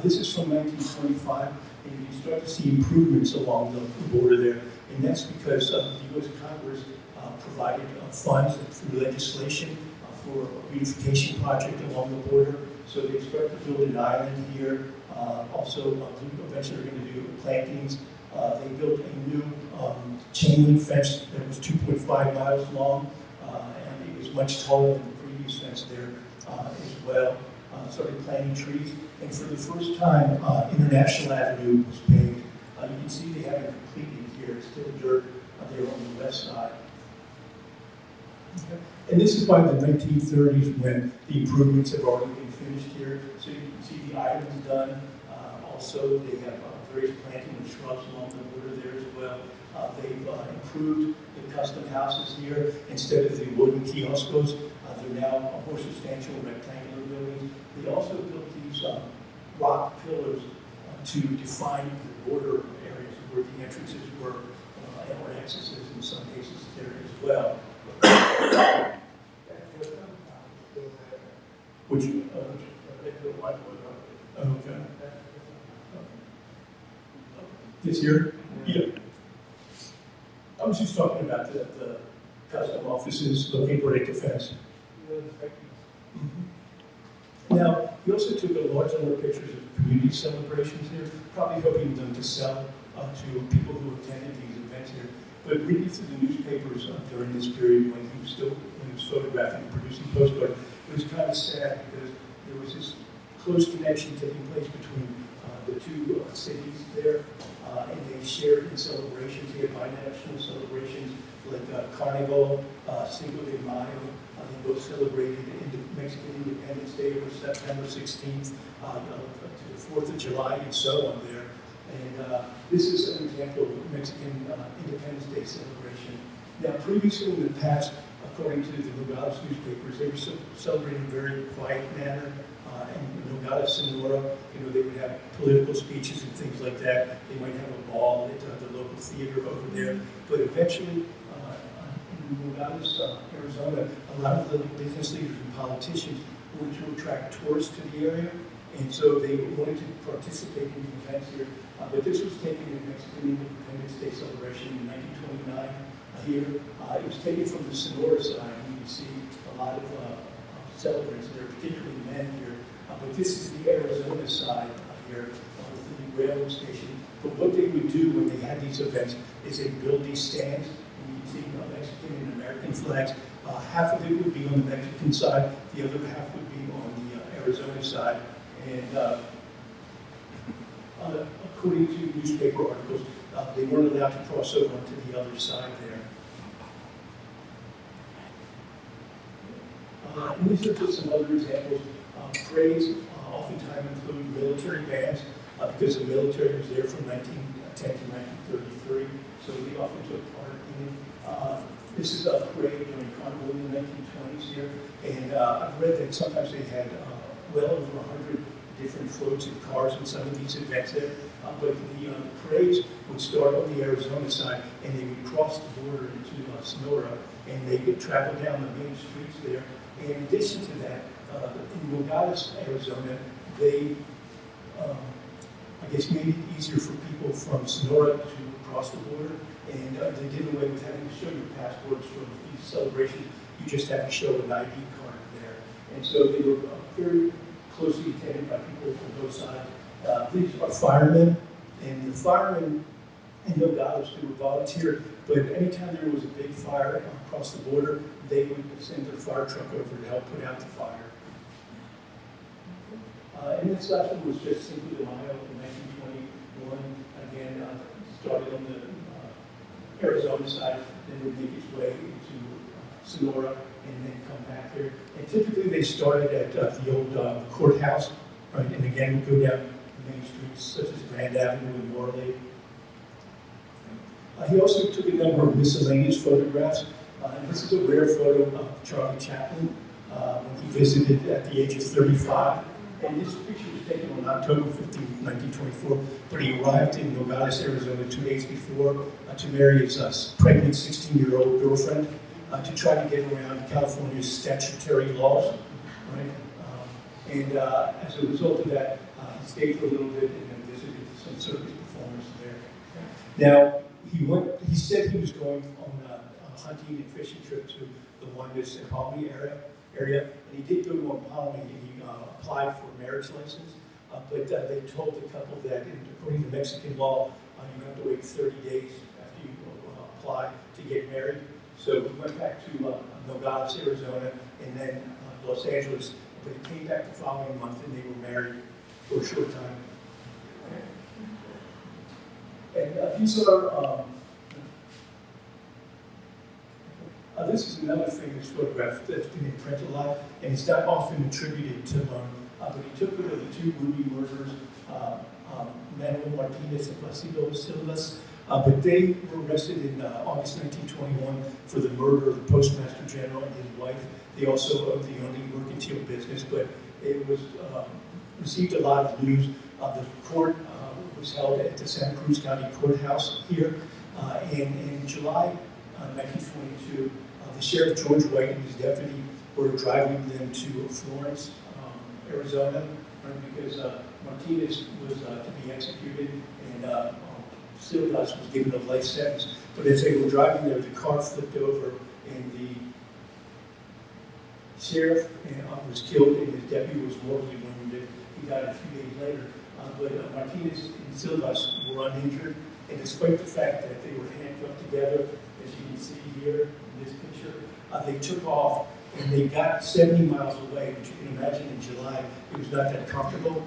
This is from 1925, and you start to see improvements along the border there. And that's because the U.S. Congress provided funds through legislation for a beautification project along the border. So they start to build an island here. Also, eventually they're going to do plantings. They built a new chain link fence that was 2.5 miles long, and it was much taller than the previous fence there as well. Started planting trees, and for the first time, International Avenue was paved. You can see they haven't completed here. It's still dirt there on the west side. Okay. And this is by the 1930s when the improvements have already been finished here. So you can see the islands done. Also, they have various planting of shrubs along the border there as well. They've improved the custom houses here. Instead of the wooden kioscos, they're now more substantial rectangular buildings. They also built these rock pillars to define the border areas where the entrances were, or accesses in some cases there as well. Which, okay. This here? Yeah. I was just talking about the custom offices located right at the fence. Now, we also took a large number of pictures of community celebrations here, probably hoping them to sell to people who attended these events here. But reading through the newspapers during this period when he was photographing and producing Postcard, it was kind of sad because there was this close connection taking place between the two cities there, and they shared in celebrations. They had binational celebrations like Carnival, Cinco de Mayo. They both celebrated Mexican Independence Day over September 16th to the 4th of July and so on there. And this is an example of Mexican Independence Day celebration. Now, previously in the past, according to the Nogales newspapers, they were celebrating in a very quiet manner. In Nogales, Sonora, they would have political speeches and things like that. They might have a ball at the local theater over there. But eventually, in Nogales, Arizona, a lot of the business leaders and politicians wanted to attract tourists to the area, and so they wanted to participate in the events here. But this was taken in Mexican Independence Day celebration in 1929 here. It was taken from the Sonora side. You can see a lot of celebrants there, particularly men here. But this is the Arizona side here with the railroad station. But what they would do when they had these events is they build these stands. And you can see Mexican and American flags. Half of it would be on the Mexican side, the other half would be on the Arizona side. And according to newspaper articles, they weren't allowed to cross over to the other side there. And these are just some other examples. Parades oftentimes include military bands because the military was there from 1910 to 1933, so they often took part in it. This is a parade during Carnival in the 1920s here, and I've read that sometimes they had well over 100 different floats and cars in some of these events there. But the parades would start on the Arizona side, and they would cross the border into Sonora, and they would travel down the main streets there. And in addition to that, in Nogales, Arizona, they, I guess, made it easier for people from Sonora to cross the border, and they did away with having to show your passports for these celebrations. You just had to show an ID card there. And so they were very closely attended by people from both sides. These are firemen, and the firemen in Nogales, they were volunteer, but anytime there was a big fire across the border, they would send their fire truck over to help put out the fire. And this last one was just Cinco de Mayo in 1921. Again, started on the Arizona side, then would make its way into Sonora, and then come back here. And typically they started at the old courthouse, right? And again, would go down main streets such as Grand Avenue and Morley. He also took a number of miscellaneous photographs. And this is a rare photo of Charlie Chaplin when he visited at the age of 35. And this picture was taken on October 15, 1924, but he arrived in Nogales, Arizona 2 days before to marry his pregnant 16-year-old girlfriend to try to get around California's statutory laws. Right? And as a result of that, he stayed for a little bit and then visited some circus performers there. Now, he said he was going on a hunting and fishing trip to the Wonders and Palmy area, and he did go to one Palmy, and he applied for a marriage license, but they told the couple that, according to Mexican law, you have to wait 30 days after you apply to get married. So he went back to Nogales, Arizona, and then Los Angeles, but he came back the following month, and they were married for a short time. And these are, this is another famous photograph that's been in print a lot, and it's not often attributed to Lohn, but he took it of the two Ruby murderers, Manuel Martinez and Placido Silvas, but they were arrested in August 1921 for the murder of the Postmaster General and his wife. They also owned the only mercantile business, but it was received a lot of news. The court was held at the Santa Cruz County Courthouse here, and in July 1922, the sheriff George White and his deputy were driving them to Florence, Arizona, right, because Martinez was to be executed, and Silvas was given a life sentence. But as they were driving there, the car flipped over, and the sheriff was killed, and his deputy was mortally wounded. He died a few days later. But Martinez and Silvas were uninjured, and despite the fact that they were handcuffed together, as you can see here in this picture, they took off, and they got 70 miles away, which you can imagine in July, it was not that comfortable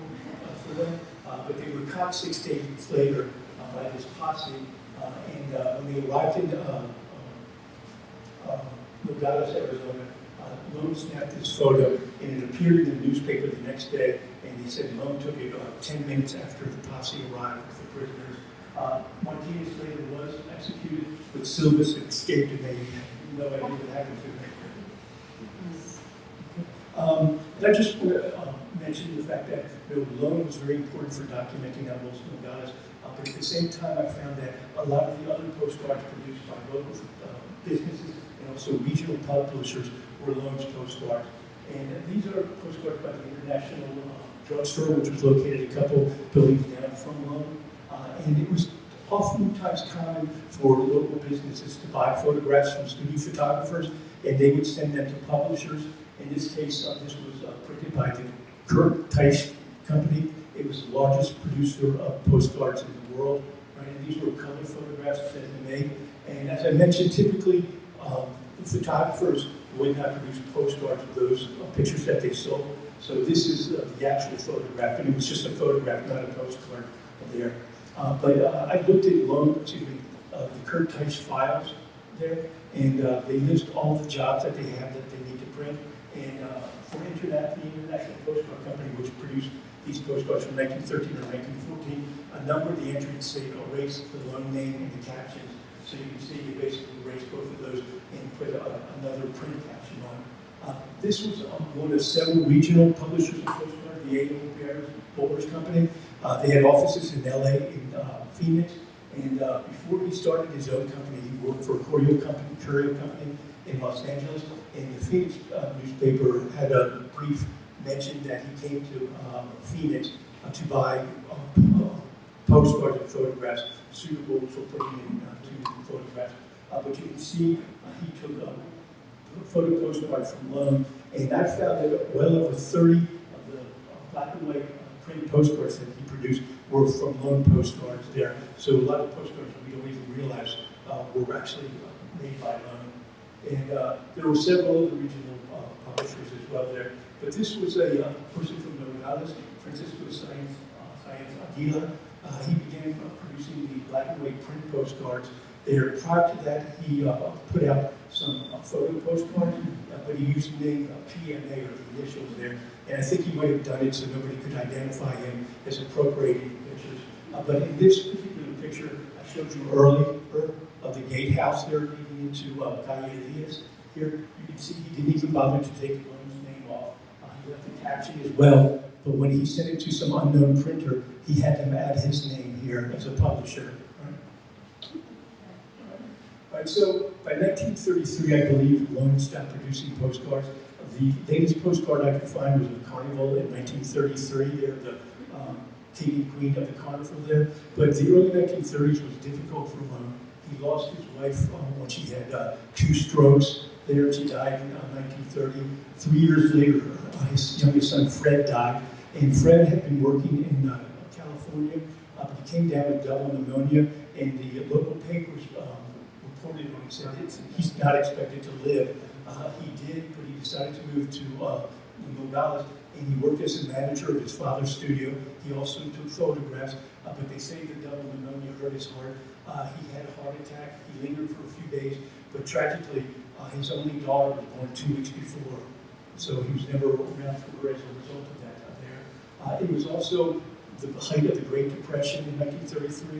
for them. But they were caught 6 days later by this posse, and when they arrived in Nogales, Arizona, Lohn snapped this photo, and it appeared in the newspaper the next day, and he said Lohn took it 10 minutes after the posse arrived with the prisoners. Martinez later was executed, but Silvas escaped, and they had no idea what happened to him. And I just mentioned the fact that Lohn was very important for documenting Los Nogales, but at the same time I found that a lot of the other postcards produced by local businesses and also regional publishers were Lohn's postcards. And these are postcards by the International Drugstore, which was located a couple buildings down from Lohn. And it was oftentimes common for local businesses to buy photographs from studio photographers, and they would send them to publishers. In this case, this was printed by the Kurt Teich Company. It was the largest producer of postcards in the world. Right? And these were color photographs that he made. And as I mentioned, typically photographers would not produce postcards of those pictures that they sold. So this is the actual photograph, and it was just a photograph, not a postcard there. But I looked at the Kurt Teich files there, and they list all the jobs that they have that they need to print. And for the International Postcard Company, which produced these postcards from 1913 or 1914, a number of the entries say erase the Lohn name and the captions. So you can see you basically erase both of those and put another print caption on. This was one of several regional publishers of postcards, the A.O. Bowers Company. They had offices in LA, in Phoenix, and before he started his own company, he worked for a courier company in Los Angeles, and the Phoenix newspaper had a brief mention that he came to Phoenix to buy postcards and photographs suitable for putting into photographs. But you can see he took a photo postcard from Lohn, and I found that well over 30 of the black and white print postcards that he produced were from Lohn postcards there. So a lot of postcards we don't even realize were actually made by Lohn. And there were several other regional publishers as well there. But this was a person from Nogales, Francisco Sáenz Aguila. He began producing the black and white print postcards there. Prior to that, he put out some photo postcards, but he used the name Pimeria, or the initials there. And I think he might have done it so nobody could identify him as appropriating pictures. But in this particular picture I showed you earlier of the gatehouse there leading into Calle Diaz, here you can see he didn't even bother to take Lohn's name off. He left the caption as well, but when he sent it to some unknown printer, he had them add his name here as a publisher. Right, so by 1933, I believe, Lohn stopped producing postcards. The latest postcard I could find was a carnival in 1933. They're the king and queen of the carnival there. But the early 1930s was difficult for Lohn. He lost his wife when she had 2 strokes there. She died in 1930. 3 years later, his youngest son, Fred, died. And Fred had been working in California. He came down with double pneumonia, and the local papers reported on him, said he's not expected to live. He did, but he decided to move to Nogales, and he worked as a manager of his father's studio. He also took photographs, but they say the double pneumonia hurt his heart. He had a heart attack. He lingered for a few days, but tragically, his only daughter was born 2 weeks before, so he was never around for her as a result of that there. It was also the height of the Great Depression in 1933.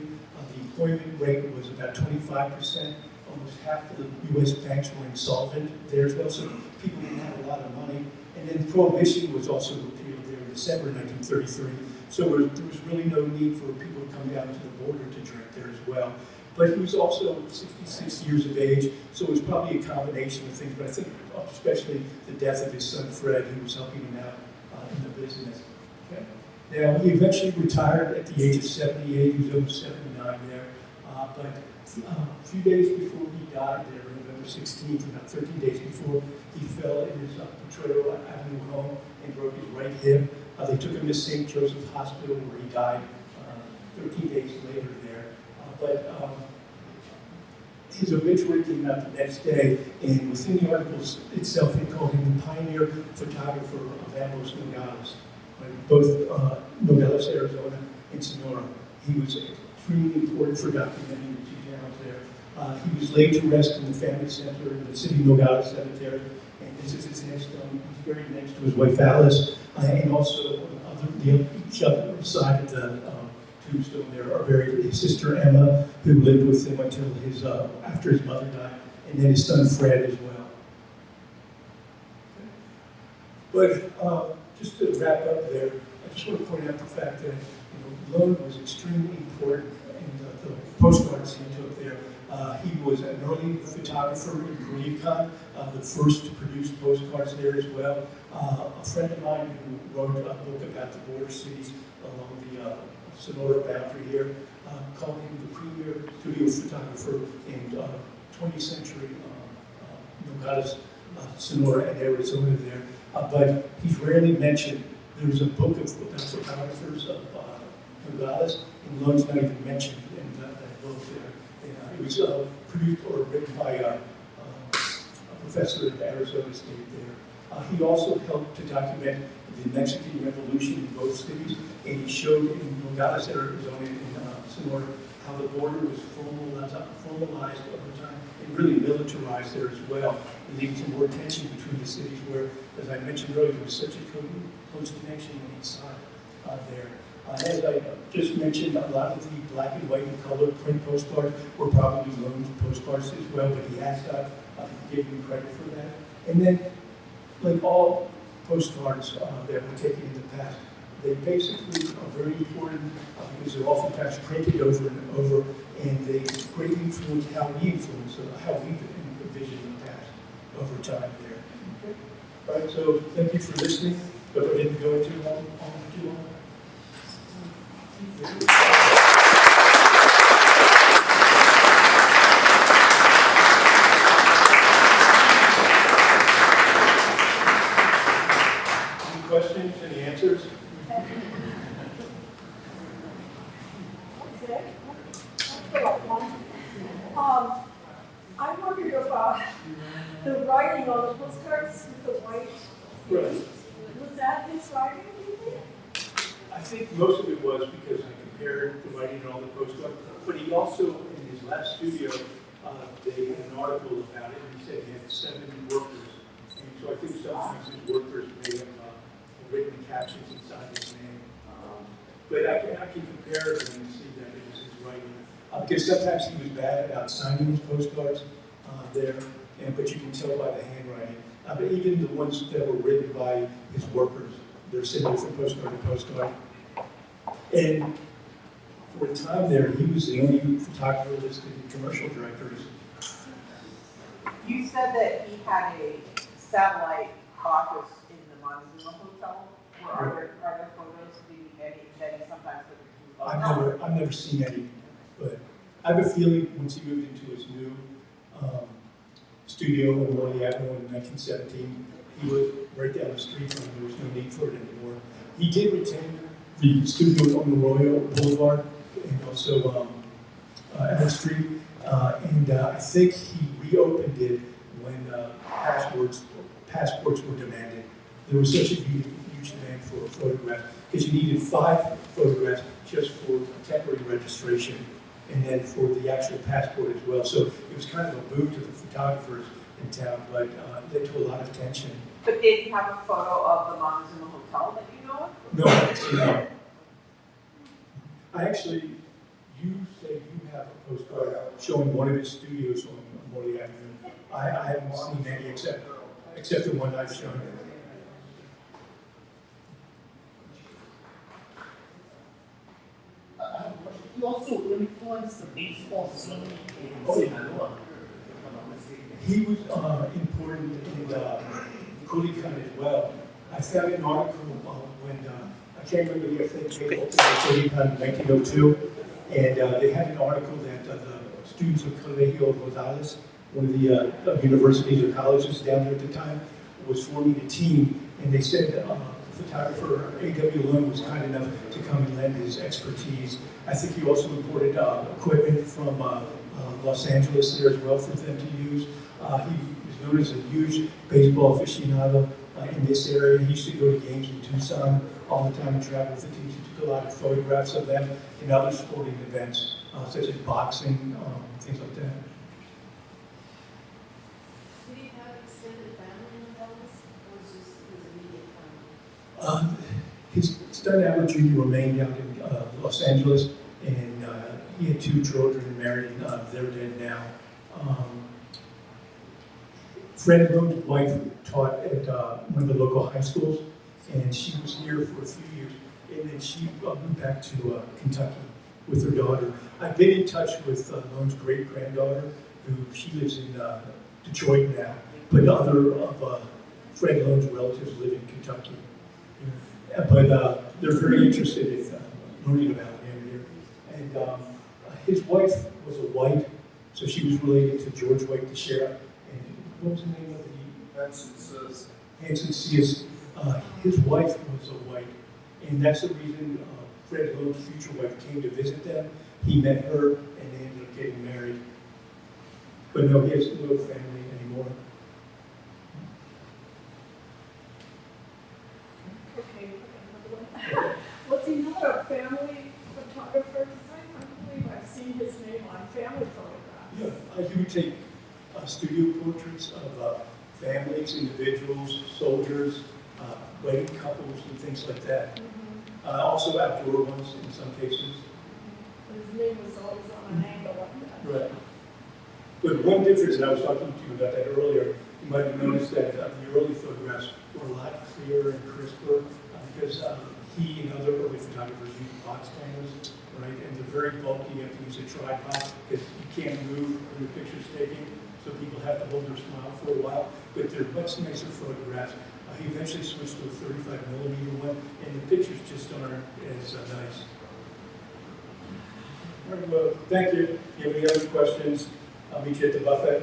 The employment rate was about 25%. Almost half of the U.S. banks were insolvent there as well, so people didn't have a lot of money. And then Prohibition was also repealed there in December 1933, so there was really no need for people to come down to the border to drink there as well. But he was also 66 years of age, so it was probably a combination of things, but I think especially the death of his son Fred, who was helping him out in the business. Okay. Now, he eventually retired at the age of 78, he was over 79 there, but a few days before he died there, November 16th, about 13 days before, he fell in his Potrero Avenue home and broke his right hip. They took him to St. Joseph's Hospital where he died 13 days later there. But his obituary came out the next day, and within the article itself, they called him the pioneer photographer of Ambos Nogales, right? Both Nogales, Arizona, and Sonora. He was extremely important for documenting the 2 towns there. He was laid to rest in the family center in the city Nogales Cemetery, and this is his headstone. He's buried next to his wife Alice, and also each other side of the tombstone there are buried his sister Emma, who lived with him until after his mother died, and then his son Fred as well. But just to wrap up there, I just want to point out the fact that Lohn was extremely important in the postcards he took there. He was an early photographer in Culiacan, the first to produce postcards there as well. A friend of mine who wrote a book about the border cities along the Sonora boundary here called him the premier studio photographer in 20th century Nogales, Sonora, and Arizona there. But he's rarely mentioned. There's a book of photographers of Nogales, and Lohn's not even mentioned in that book there. It was produced or written by a professor at Arizona State there. He also helped to document the Mexican Revolution in both cities, and he showed in Nogales, Arizona, and Sonora, how the border was formalized over time and really militarized there as well, leading to more tension between the cities where, as I mentioned earlier, there was such a close connection on each side there. As I just mentioned, a lot of the black and white and color print postcards were probably Lohn's postcards as well, but he asked us to give him credit for that. And then, like all postcards that were taken in the past, they basically are very important because they're oftentimes printed over and over, and they greatly influence how we influence, how we envision the past over time there. All right, so thank you for listening. Hope I didn't go too long. Any questions, any answers? I wondered about the writing on the postcards with the white. Right. Was that his writing, do you think? I think most of it was because I compared the writing on all the postcards, but he also, in his last studio, they had an article about it, and he said he had 7 workers. And so I think sometimes his workers may have written the captions inside his name. But I can compare it and see that it was his writing. Because sometimes he was bad about signing his postcards there, but you can tell by the handwriting. But even the ones that were written by his workers, they're similar from postcard to postcard. And for a time there, he was the only photographer listed in commercial directories. You said that he had a satellite office in the Montezuma Hotel. Are there photos that he sometimes took? I've never seen any, but I have a feeling once he moved into his new studio in Wttner in 1917, he was right down the street from him. There was no need for it anymore. He did retain the studio on the Royal Boulevard and also Elm Street, and I think he reopened it when passports were demanded. There was such a huge demand for photographs because you needed 5 photographs just for temporary registration and then for the actual passport as well. So it was kind of a boom to the photographers in town, but led to a lot of tension. But did you have a photo of the Montezuma Hotel that you know of? No, I haven't seen that. You say you have a postcard showing one of his studios on Morley Avenue. I haven't seen any except the one I've shown. He also influenced the baseball scene in Sinaloa. He was important in Culiacan as well. I found an article when, I can't remember the exact date, Culiacan in 1902, and they had an article that the students of Colegio Nogales, one of the universities or colleges down there at the time, was forming a team, and they said photographer A.W. Lohn was kind enough to come and lend his expertise. I think he also imported equipment from Los Angeles there as well for them to use. He was known as a huge baseball aficionado in this area. He used to go to games in Tucson all the time and travel with the teams. He took a lot of photographs of them in other sporting events, such as boxing, things like that. Did he have extended family in Nogales, or was just his immediate family? His son Albert Jr. remained out in Los Angeles, and he had 2 children married, and they're dead now. Fred Lohn's wife taught at one of the local high schools, and she was here for a few years, and then she moved back to Kentucky with her daughter. I've been in touch with Lohn's great-granddaughter, who she lives in Detroit now, but other of Fred Lohn's relatives live in Kentucky. But they're very interested in learning about him here. And his wife was a White, so she was related to George White, the sheriff. And what was the name of the? Hanson Sears. His wife was a White, and that's the reason Fred Lohn's future wife came to visit them. He met her, and they ended up getting married. But no, he has no family anymore. Okay. Was he not a family photographer? I believe I've seen his name on family photographs. Yeah, he would take studio portraits of families, individuals, soldiers, wedding couples, and things like that. Mm-hmm. Also outdoor ones in some cases. His name was always on an angle like that. Right. But one difference, and I was talking to you about that earlier, you might have noticed that the early photographs were a lot clearer and crisper because he and other early photographers used box cameras, right? And they're very bulky. You have to use a tripod because you can't move when the picture's taken, so people have to hold their smile for a while. But they're much nicer photographs. He eventually switched to a 35mm one, and the pictures just aren't as nice. All right, well, thank you. If you have any other questions, I'll meet you at the buffet.